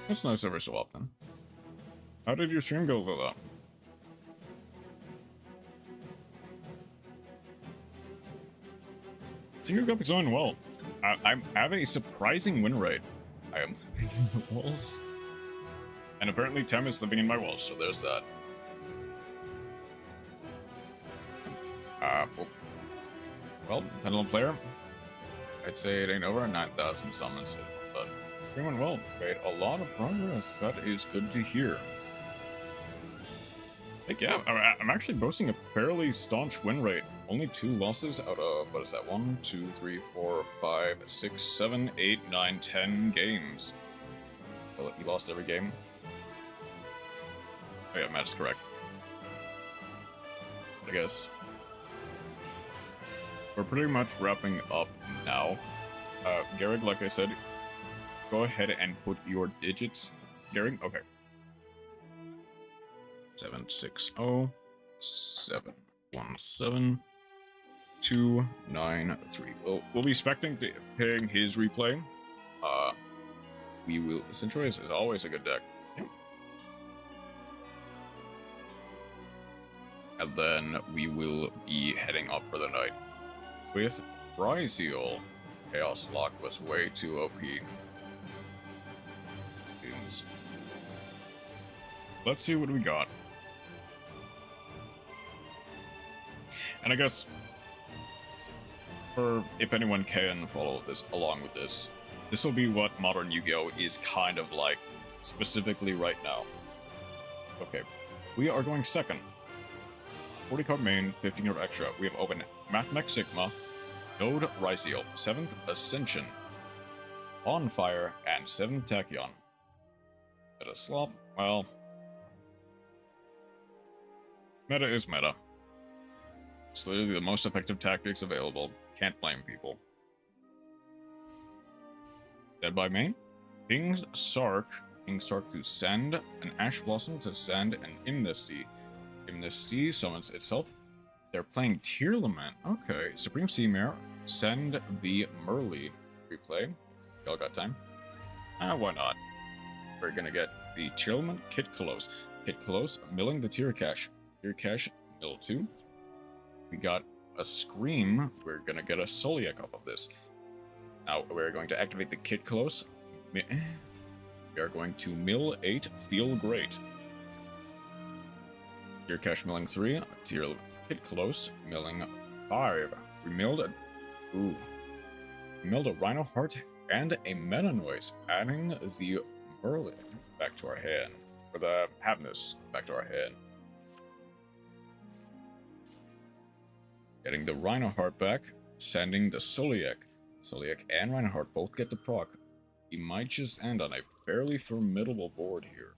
it's nice every so often. How did your stream go, Willa? Synchro Cup is going well. I have a surprising win rate. I am living in the walls. And apparently Tem is living in my walls, so there's that. Well, Pendulum player, I'd say it ain't over. 9,000 summons, but Doing well. Made a lot of progress. That is good to hear. Like, yeah, I'm actually boasting a fairly staunch win rate. Only 2 losses out of, what is that, 1, 2, 3, 4, 5, 6, 7, 8, 9, 10 games. Well, he lost every game. Oh yeah, Matt is correct. I guess we're pretty much wrapping up now. Garrick, like I said, go ahead and put your digits. Garrick, okay. 760 717 293. We'll be spectating his replay. We will. Synchro is always a good deck. Yep. And then we will be heading up for the night with Ryziel. Chaos Lock was way too OP. Let's see what we got. And I guess, for if anyone can follow this along with this, this will be what Modern Yu-Gi-Oh! Is kind of like, specifically right now. Okay, we are going second. 40 card main, 15 card extra. We have open Mathmech Sigma, Node Ryziel, 7th Ascension, Bonfire, and 7th Tachyon. At a slop, well, meta is meta. It's literally the most effective tactics available. Can't blame people. Dead by main? King's Sark to send, an Ash Blossom to send an Amnesty. Amnesty summons itself. They're playing Tear Lament. Okay. Supreme Sea Mare, send the Merly. Replay. Y'all got time? Why not? We're gonna get the Tear Lament, Kit Kolos. Kit Kolos, milling the Tear Cache. Tear Cache, mill 2. We got a Scream. We're gonna get a Soliak off of this. Now, we're going to activate the Kit Kolos. We are going to mill 8, Feel Great. Tear Cache milling 3, Kit Kolos milling 5. We milled a Rhino Heart and a Meta Noise, adding the Merlin back to our hand. Or the Havness back to our hand. Getting the Rhino Heart back, sending the Soliak. Soliak and Rhino Heart both get the proc. He might just end on a fairly formidable board here.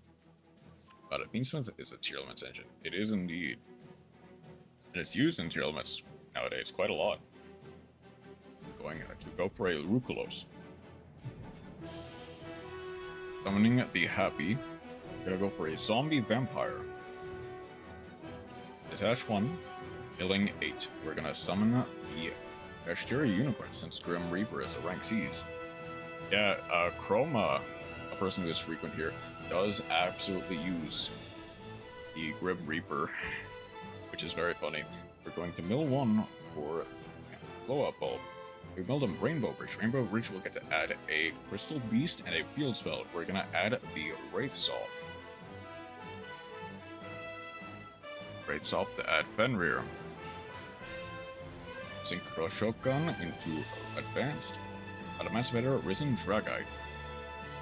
But it means is a Tier Limits engine. It is indeed. And it's used in Tier Limits nowadays quite a lot. Going to go for a Rukulos. Summoning the Happy. Gonna go for a Zombie Vampire. Detach 1. Milling 8. We're gonna summon the Vegetarian Unicorn since Grim Reaper is a rank C's. Yeah, Chroma, a person who is frequent here, does absolutely use the Grim Reaper, which is very funny. We're going to mill 1 for blow-up bulb. We milled a Rainbow Bridge. Rainbow Bridge will get to add a Crystal Beast and a Field Spell. We're gonna add the Wraith Salt. Wraith Salt to add Fenrir. Synchro Shogun into Advanced. Adamantimator Risen Dragite.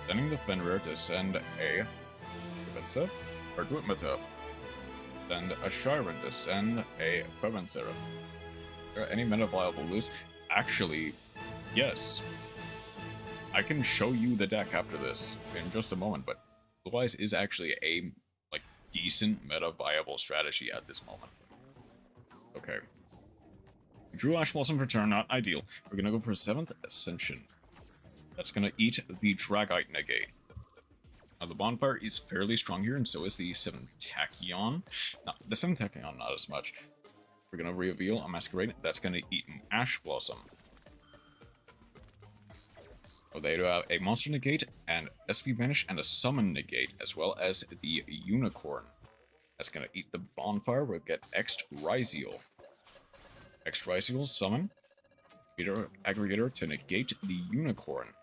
Sending the Fenrir to send a Defensive or Dwitmatef. Send a Shiren to send a Queven Seraph. Are there any meta viable loose? Actually, yes. I can show you the deck after this in just a moment, but otherwise is actually a decent meta viable strategy at this moment. Okay. Drew Ash Blossom for turn, not ideal. We're gonna go for 7th Ascension. That's gonna eat the Dragite Negate. Now the Bonfire is fairly strong here, and so is the 7th Tachyon. Not the 7th Tachyon, not as much. We're gonna reveal a Masquerade. That's gonna eat an Ash Blossom. Oh, they do have a Monster Negate, and SP Banish, and a Summon Negate, as well as the Unicorn. That's gonna eat the Bonfire. We'll get Ext Ryziel. Ext Ryziel, Summon. Aggregator to negate the Unicorn.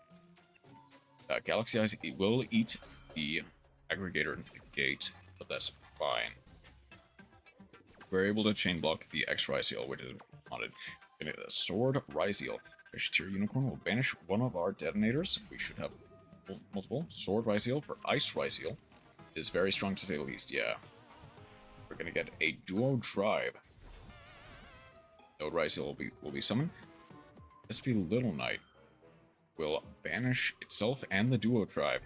Galaxy Eyes will eat the Aggregator Negate, but that's fine. We're able to chain block the Ext Ryziel, which is wanted. Sword Ryziel. Vegetarian Unicorn will banish one of our detonators. We should have multiple. Sword Ryseal for Ice Ryseal is very strong to say the least, yeah. We're gonna get a Duo Tribe. No Ryseal will be summoned. SP Little Knight will banish itself and the Duo Tribe.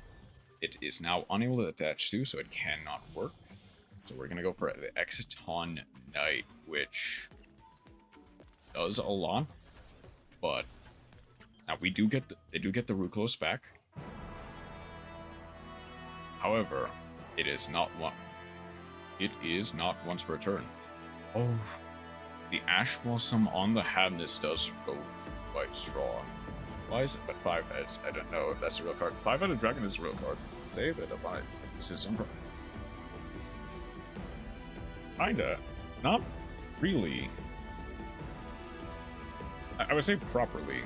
It is now unable to attach to, so it cannot work. So we're gonna go for the Exciton Knight, which does a lot, but now they do get the Ruklos back. However, it is not once per turn. Oh, the Ash Blossom on the Hadness does go quite strong. Why is it at 5 heads? I don't know if that's a real card. 5-headed dragon is a real card. Save it upon it. This is some. Kinda. Not really. I would say properly.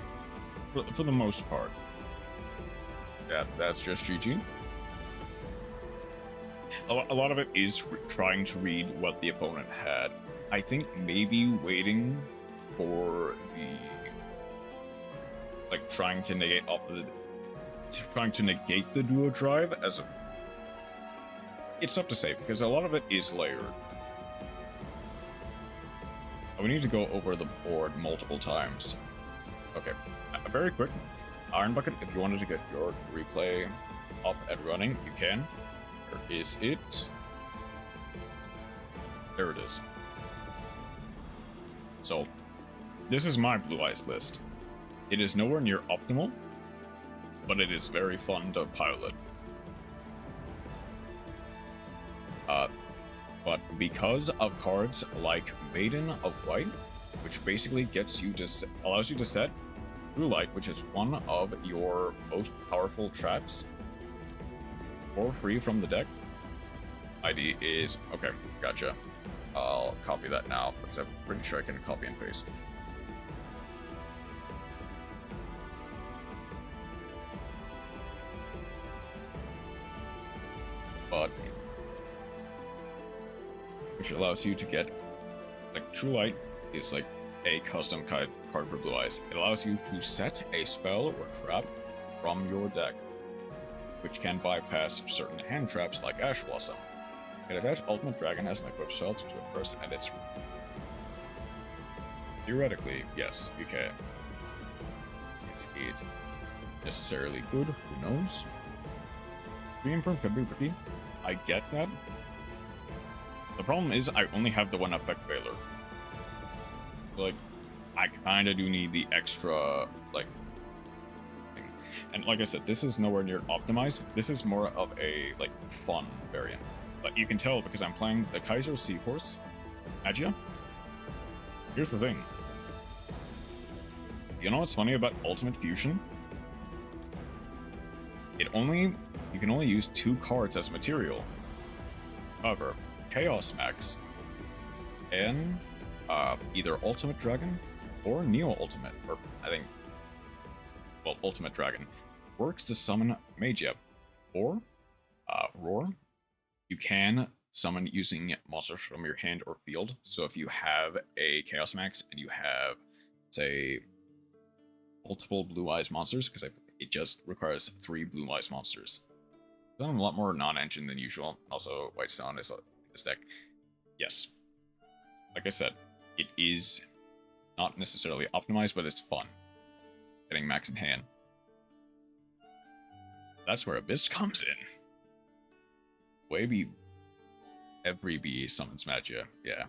For the most part. That's just GG. A lot of it is trying to read what the opponent had. I think maybe waiting for the... like, trying to negate the Duo Tribe as a... It's tough to say, because a lot of it is layered. We need to go over the board multiple times. Okay, very quick. Iron Bucket, if you wanted to get your replay up and running, you can. Where is it? There it is. So, this is my Blue Eyes list. It is nowhere near optimal, but it is very fun to pilot. But because of cards like Maiden of White, which basically allows you to set Blue Light, which is one of your most powerful traps, for free from the deck. ID is... okay, gotcha. I'll copy that now, because I'm pretty sure I can copy and paste. But... which allows you to get... like, True Light is like a custom card for Blue Eyes. It allows you to set a spell or trap from your deck, which can bypass certain hand traps like Ash Blossom. It attach Ultimate Dragon as an equipped spell to it first, and it's... theoretically, yes, you can. Is it necessarily good? Who knows? Reimprint could be pretty. I get that. The problem is, I only have the one effect Veiler. Like, I kinda do need the extra, like... thing. And like I said, this is nowhere near optimized. This is more of a, like, fun variant. But you can tell because I'm playing the Kaiser Seahorse Magia. Here's the thing. You know what's funny about Ultimate Fusion? You can only use 2 cards as material. However, Chaos Max and either Ultimate Dragon or Neo Ultimate, or I think, well, Ultimate Dragon, works to summon Magia. Or Roar, you can summon using monsters from your hand or field. So if you have a Chaos Max and you have, say, multiple Blue Eyes monsters, because it just requires 3 Blue Eyes monsters. So I'm a lot more non-engine than usual. Also, Whitestone is this deck. Yes. Like I said, it is not necessarily optimized, but it's fun. Getting max in hand. That's where Abyss comes in. Maybe every BE summons Magia, yeah.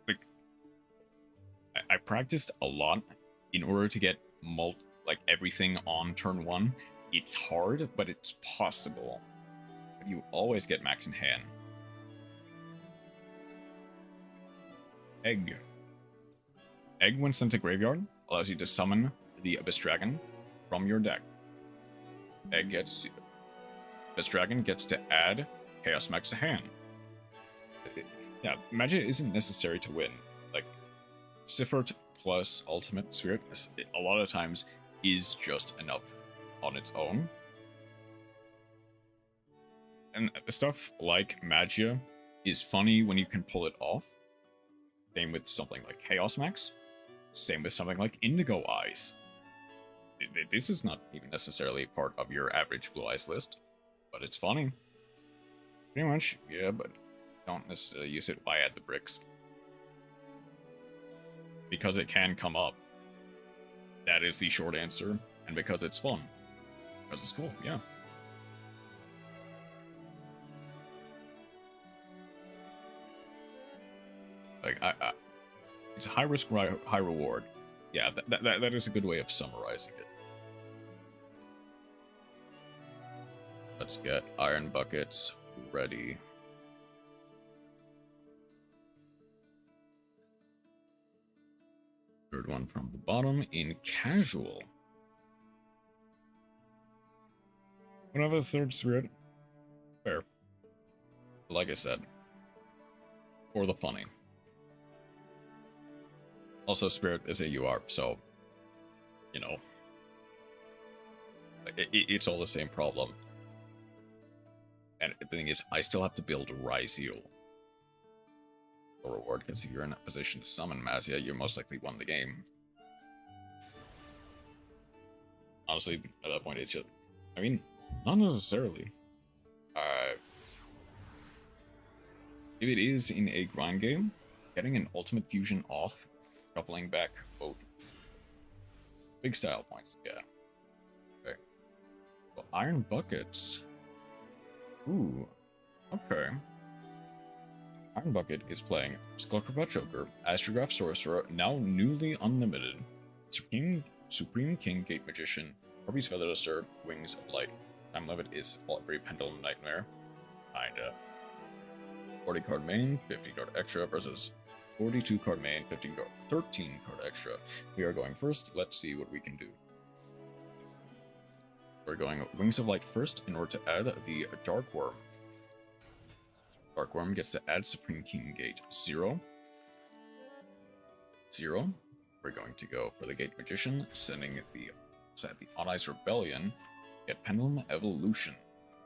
Like, I practiced a lot in order to get everything on turn 1. It's hard, but it's possible. But you always get max in hand. Egg. Egg, when sent to graveyard, allows you to summon the Abyss Dragon from your deck. Abyss Dragon gets to add Chaos Max to hand. Yeah, Magia isn't necessary to win. Like, Siffert plus Ultimate Spirit, a lot of times, is just enough on its own. And stuff like Magia is funny when you can pull it off. Same with something like Chaos Max. Same with something like Indigo Eyes. This is not even necessarily part of your average Blue Eyes list, but it's funny. Pretty much, yeah, but don't necessarily use it. Why add the bricks? Because it can come up. That is the short answer, and because it's fun. Because it's cool, yeah. Like, it's high risk, high reward. Yeah, that is a good way of summarizing it. Let's get iron buckets ready. Third one from the bottom in casual. Whatever the third spirit. Fair. Like I said. For the funny. Also, spirit is a UR, so, you know, it's all the same problem. And the thing is, I still have to build Ryzeal for reward, because if you're in a position to summon Mazia, you most likely won the game. Honestly, at that point, it's just, I mean, not necessarily. If it is in a grind game, getting an ultimate fusion off, shuffling back both big style points, yeah. Okay. Well, iron buckets. Ooh, okay. Iron Bucket is playing Skullcrabat Choker, Astrograph Sorcerer, now newly unlimited, Supreme King Gate Magician, Harpy's Feather Duster, Wings of Light. Time limit is every Pendulum Nightmare. Kinda. 40 card main, 50 card extra versus 42 card main, 13 card extra. We are going first. Let's see what we can do. We're going Wings of Light first in order to add the Dark Worm. Dark Worm gets to add Supreme King Gate 0. 0. We're going to go for the Gate Magician, sending the Odd Eyes Rebellion. Get Pendulum Evolution.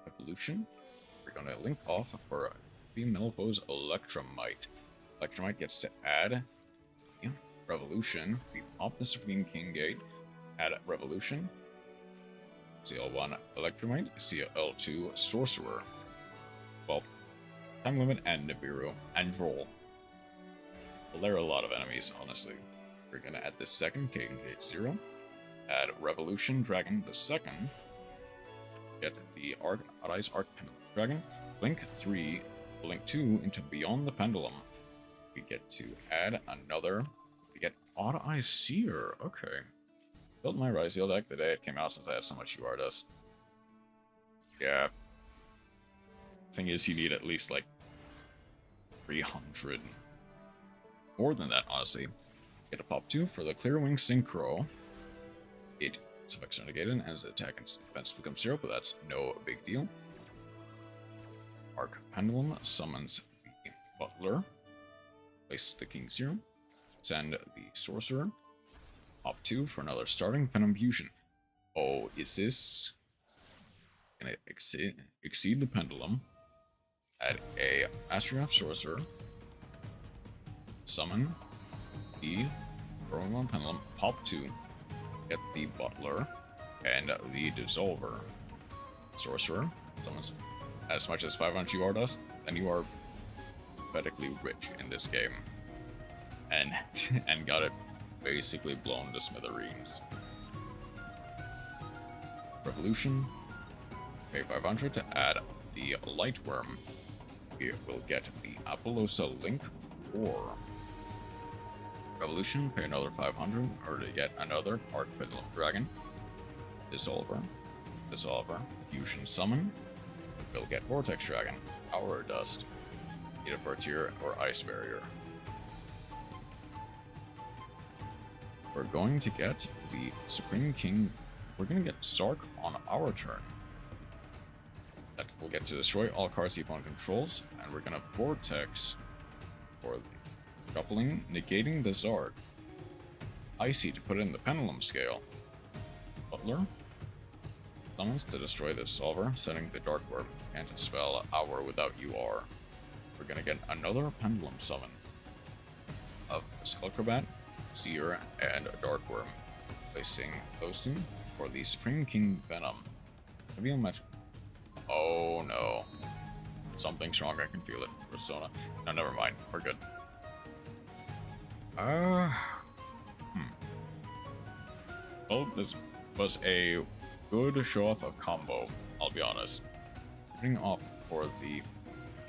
We're going to link off for Melfo's Electromite. Electromite gets to add Revolution. We pop the Supreme King Gate, add Revolution. CL1 Electromite, CL2 Sorcerer. Well, Time Limit and Nibiru and Droll. Well, there are a lot of enemies, honestly. We're gonna add the second King Gate 0. Add Revolution Dragon the second. Get the Odd Eyes Arc Pendulum Dragon. Blink 3, Blink 2 into Beyond the Pendulum. We get to add another. We get Odd Eyes Seer. Okay. Built my Ryzeal deck the day it came out since I have so much UR dust. Yeah. Thing is, you need at least like 300. More than that, honestly. Get a pop 2 for the Clearwing Synchro. It suffix negated and as attack and defense becomes 0, but that's no big deal. Arc Pendulum summons the Butler. Place the King 0. Send the Sorcerer. Pop 2 for another starting Venom Fusion. Oh, is this gonna exceed the Pendulum? Add a Astrograph Sorcerer. Summon the Chromawyn Pendulum. Pop 2. Get the Butler and the Dissolver. Sorcerer summons as much as 500 UR dust, and you are pathetically rich in this game. And got it basically blown to smithereens. Revolution. Pay 500 to add the Light Worm. We will get the Apollosa Link 4. Revolution, pay another 500 in order to get another Arc Pendulum Dragon. Dissolver. Fusion Summon. We'll get Vortex Dragon. Hour Dust. Either Frontier or Ice Barrier. We're going to get the Supreme King. We're going to get Sark on our turn. That will get to destroy all cards the opponent controls, and we're going to Vortex for the shuffling, negating the Zark. Icy to put in the Pendulum Scale. Butler summons to destroy the Solver, sending the Dark Worm and to spell Hour without UR. We're going to get another Pendulum Summon. of Scarlet, Seer, and Darkworm, placing those two for the Supreme King Venom. Reveal match. Oh no. Something's wrong, I can feel it. Persona. No, never mind. We're good. Well, this was a good show off of combo, I'll be honest. Putting off for the...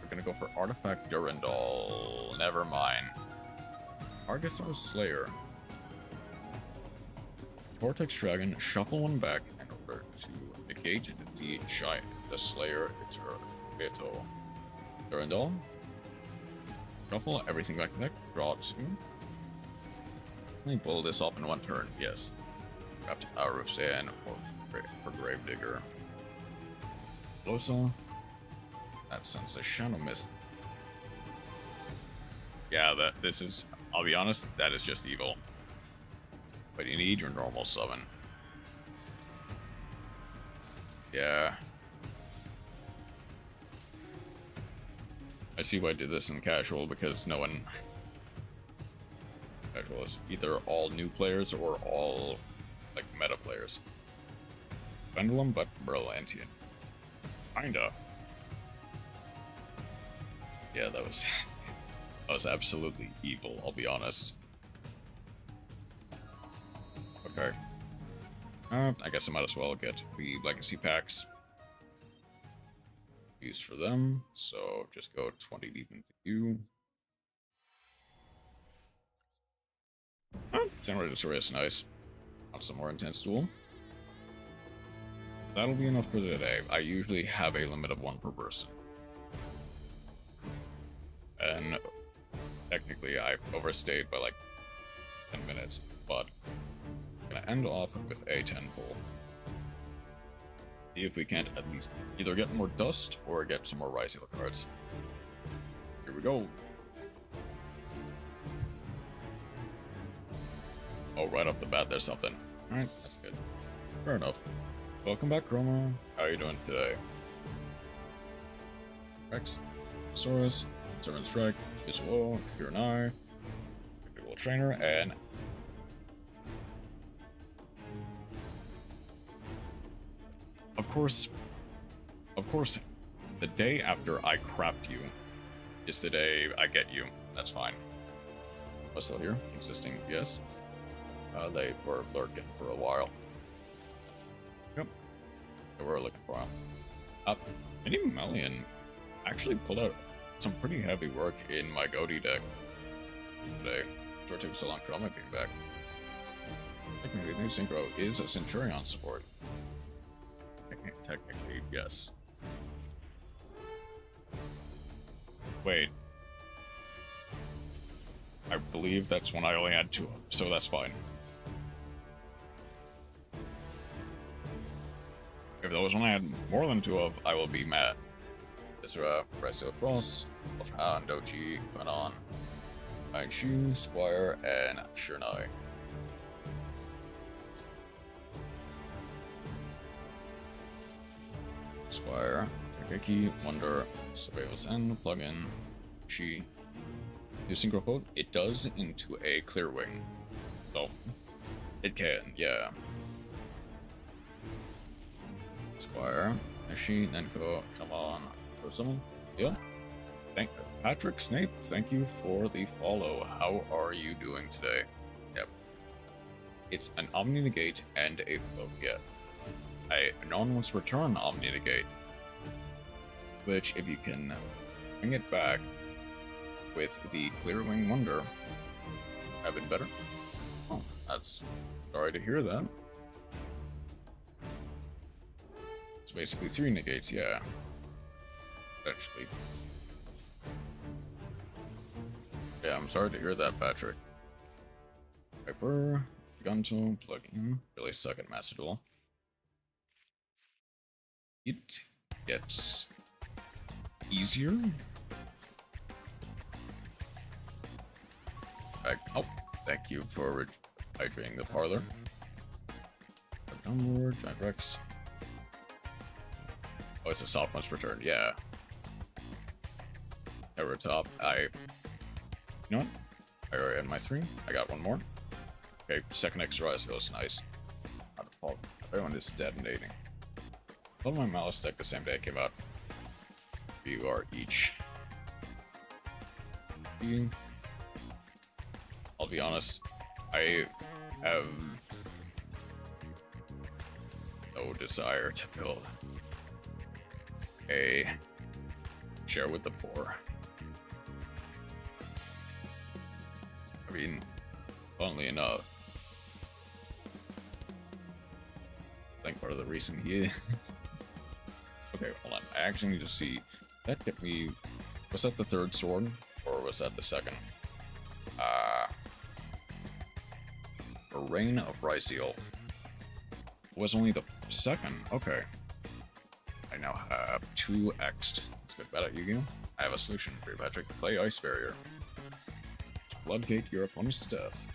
We're gonna go for Artifact Durandal. Never mind. Argistar Slayer. Vortex Dragon, shuffle one back in order to negate the Slayer Beto. Durandal. Shuffle everything back to deck. Draw 2. Let me pull this off in one turn. Yes. Grabbed Hour of Sand for Gravedigger. Losa. That sends the Shadow Mist. Yeah, this is, I'll be honest, that is just evil. But you need your normal summon. Yeah. I see why I did this in casual, because no one... Casual is either all new players or all, like, meta players. Pendulum, but Brillantian. Kinda. Yeah, that was absolutely evil, I'll be honest. Okay. I guess I might as well get the legacy packs used for them. So just go 20 deep into you. Synchro is nice. On some more intense duel. That'll be enough for today. I usually have a limit of 1 per person. And technically I overstayed by like 10 minutes, but I'm gonna end off with a 10 pull. See if we can't at least either get more dust or get some more Ryzeal cards. Here we go. Oh, right off the bat there's something. Alright, that's good. Fair enough. Welcome back, Chroma. How are you doing today? Rex, Saurus, Servant Strike, Visual, Fear and I, Visual Trainer, and of course, the day after I craft you is the day I get you. That's fine. Was still here? Existing? Yes. They were lurking for a while. Yep. They were looking for a while. Mini Melian actually pulled out some pretty heavy work in my Goatee deck today. It took so long Trauma came back. Technically, new Synchro is a Centurion support. Technically, yes. Wait. I believe that's when I only had 2 of, so that's fine. If that was when I had more than 2 of, I will be mad. Isra, Ryzeal Cross, Ultrahan, Doji, Fanon, Shu, Squire, and Shurnai. Squire, Takeki, Wonder, Surveillance End, Plugin, She. New Synchro Quote, it does into a Clear Wing. So, it can, yeah. Squire, She, Nenko, come on. For someone? Yeah. Thank Patrick Snape, thank you for the follow. How are you doing today? Yep. It's an Omni Negate and a float, yeah. A non-once return Omni Negate. Which, if you can bring it back with the Clear Wing Wonder, have it better. Oh, that's sorry to hear that. It's basically 3 negates, yeah. Actually. Yeah, I'm sorry to hear that, Patrick. Viper, Gunto, plug in. Really suck at Master Duel. It gets easier. Oh, thank you for hydrating the parlor. Downward, Giant Rex. Oh, it's a soft once per turn, yeah. Never top. You know what? Alright, in my 3, I got one more. Okay, second extra rise goes nice. By default, everyone is detonating. I built my Malice deck the same day it came out. You are each. I'll be honest, I have no desire to build a share with the poor. I mean, funnily enough, I think part of the reason he... Okay, hold on. I actually need to see. That get me... Was that the third sword? Or was that the second? A Reign of Ryziel. Was only the second. Okay. I now have 2 X'd. Let's get better at Yu-Gi-Oh! I have a solution for you, Patrick. Play Ice Barrier. Floodgate your opponents to death.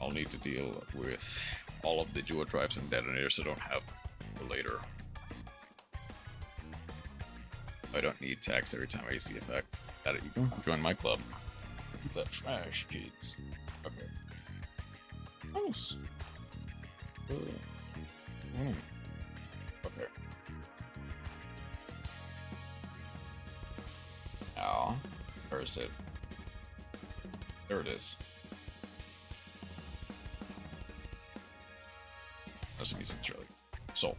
I'll need to deal with all of the dual drives and detonators I don't have for later. I don't need tags every time I use the effect. Got it, you can join my club. The trash kids. Okay. Nice. Okay. Now, where is it? There it is. Doesn't be sincerely. So.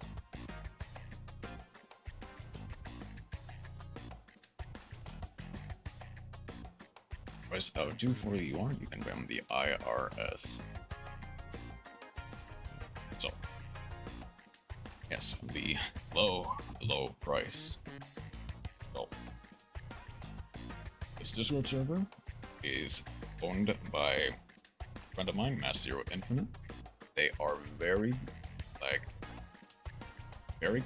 Price of 240 yuan, you can bam the IRS. So. Yes, the low price. So. This Discord server is owned by a friend of mine, Mass Zero Infinite. They are very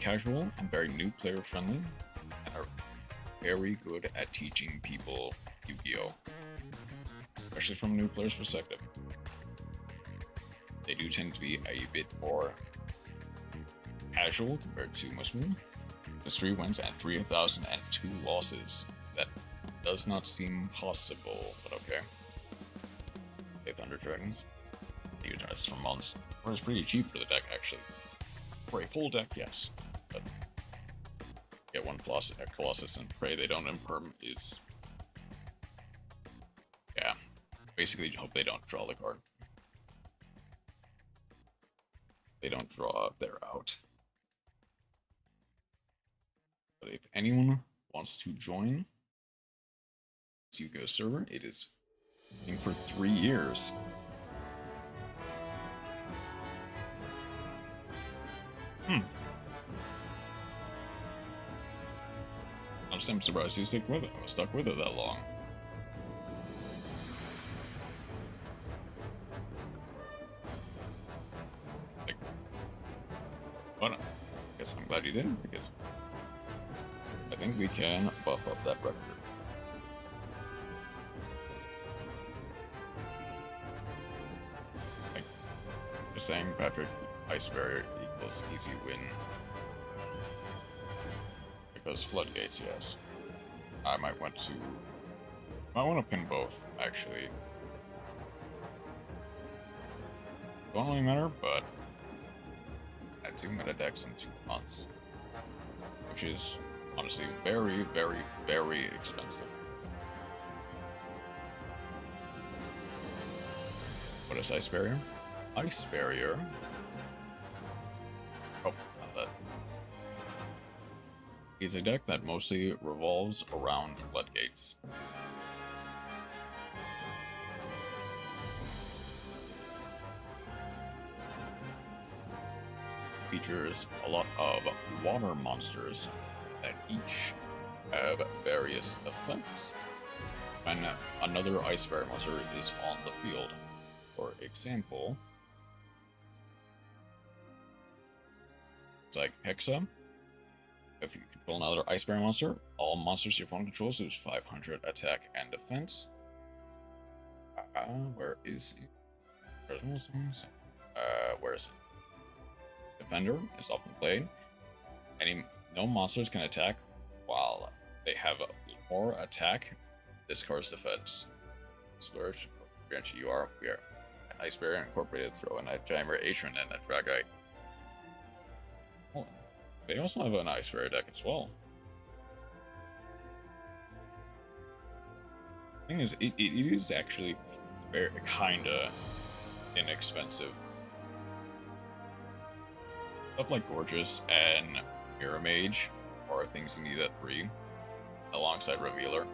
casual and very new player friendly, and are very good at teaching people Yu-Gi-Oh! Especially from a new player's perspective. They do tend to be a bit more casual compared to most people. There's 3 wins and 3,002 losses. That does not seem possible, but okay. Okay, Thunder Dragons. You know, it's for months. Or it's pretty cheap for the deck, actually. For a full deck, yes. But get one Colossus and pray they don't imperm is... Yeah. Basically, hope they don't draw the card. They don't draw, they're out. But if anyone wants to join this Yu-Gi-Oh! Server, it is running for 3 years. I'm surprised you stuck with it. I was stuck with it that long. But I guess I'm glad you did, because I think we can buff up that record. Just saying, Patrick, Ice Barrier equals easy win. Because Floodgates, yes. I might want to pin both, actually. Don't really matter, but I have 2 meta decks in 2 months. Which is honestly very, very, very expensive. What is Ice Barrier? Ice Barrier. Oh, not that. Is a deck that mostly revolves around floodgates. Features a lot of water monsters that each have various effects when another Ice Barrier monster is on the field. For example, it's like Hexa. If you control another Ice Barrier monster, all monsters your opponent controls lose 500 attack and defense. Where is it? Where is it? Defender is often played. No monsters can attack while they have more attack, discards defense. Splurge, grant you are. We are Ice Barrier incorporated, throw in a Tamer, Atron, and a Dragite. Oh, they also have an Ice Barrier deck as well. Thing is, it is actually very kinda inexpensive. Stuff like Gorgeous and Mirror Mage are things you need at 3, alongside Revealer.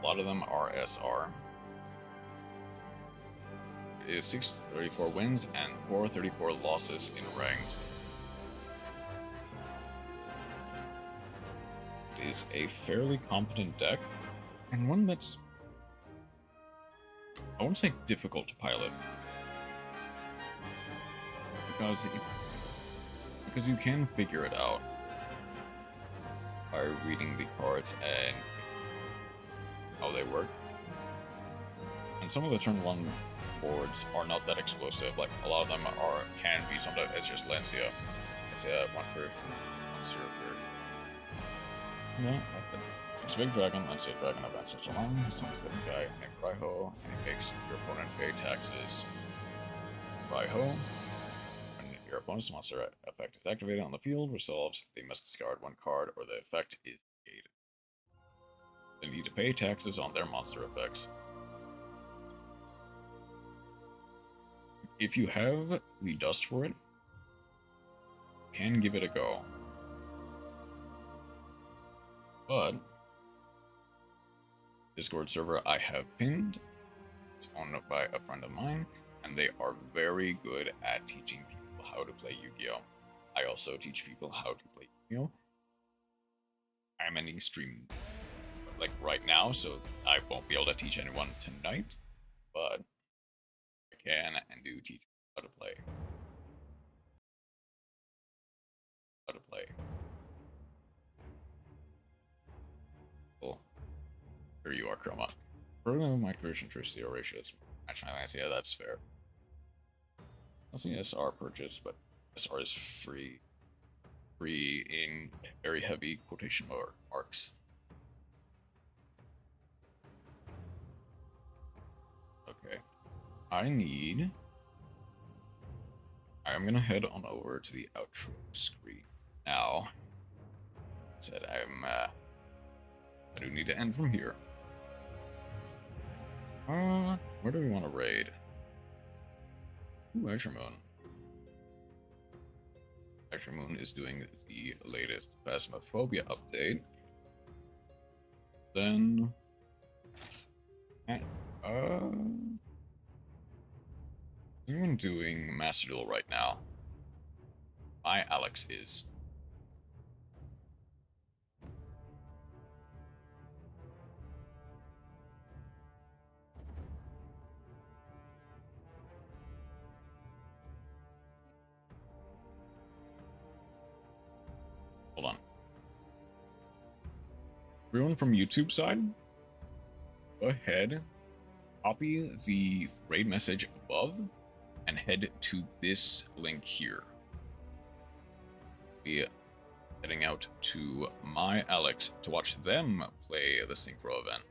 A lot of them are SR. It is 634 wins and 434 losses in ranked. It is a fairly competent deck, and one that's, I won't say difficult to pilot, because you can figure it out by reading the cards and how they work. And some of the turn 1 boards are not that explosive. Like, a lot of them can be sometimes. It's just Lancia. It's a 1 first, 1 0 first. No, it's a big dragon. Lancia dragon advances along. It's not a guy named Raiho, and he makes your opponent pay taxes. Raiho. When your opponent's monster effect is activated on the field, resolves, they must discard 1 card, or the effect is negated. They need to pay taxes on their monster effects. If you have the dust for it, you can give it a go. But Discord server I have pinned, it's owned by a friend of mine, and they are very good at teaching people how to play Yu-Gi-Oh! I also teach people how to play Yu-Gi-Oh! I'm ending stream like right now, so I won't be able to teach anyone tonight, but I can and do teach how to play. Cool. Here you are, Chroma. Program my conversion to CO ratios. Match my lines, yeah, that's fair. I'll see SR purchase, but SR is free. Free in very heavy quotation marks. Okay. I'm gonna head on over to the outro screen now. Said I do need to end from here. Where do we want to raid? Ooh, Azure Moon. Azure Moon is doing the latest Phasmophobia update. Then anyone doing Master Duel right now? My Alex is. Hold on. Everyone from YouTube side, go ahead, copy the raid message above, and head to this link here. Be heading out to my Alex to watch them play the Synchro event.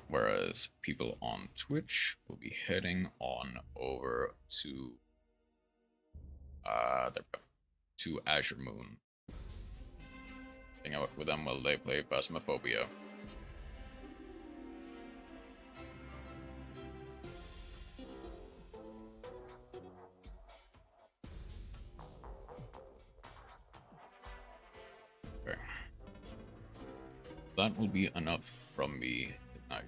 Whereas people on Twitch will be heading on over to there we go, to Azure Moon. Hang out with them while they play Phasmophobia. Okay. That will be enough from me tonight.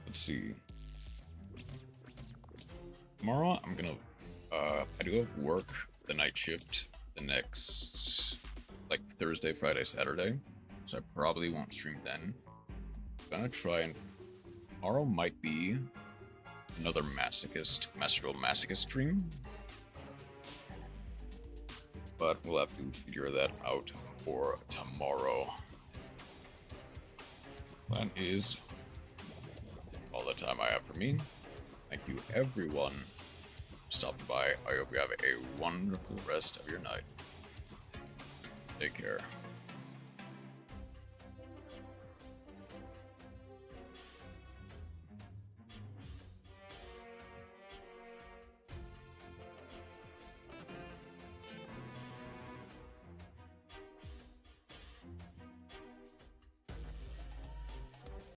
Let's see. Tomorrow I'm gonna I do have work the night shift the next like Thursday, Friday, Saturday, so I probably won't stream then. I'm gonna try and tomorrow might be another Master Duel Masochist stream, but we'll have to figure that out for tomorrow. That is all the time I have for me. Thank you, everyone, for stopping by. I hope you have a wonderful rest of your night. Take care.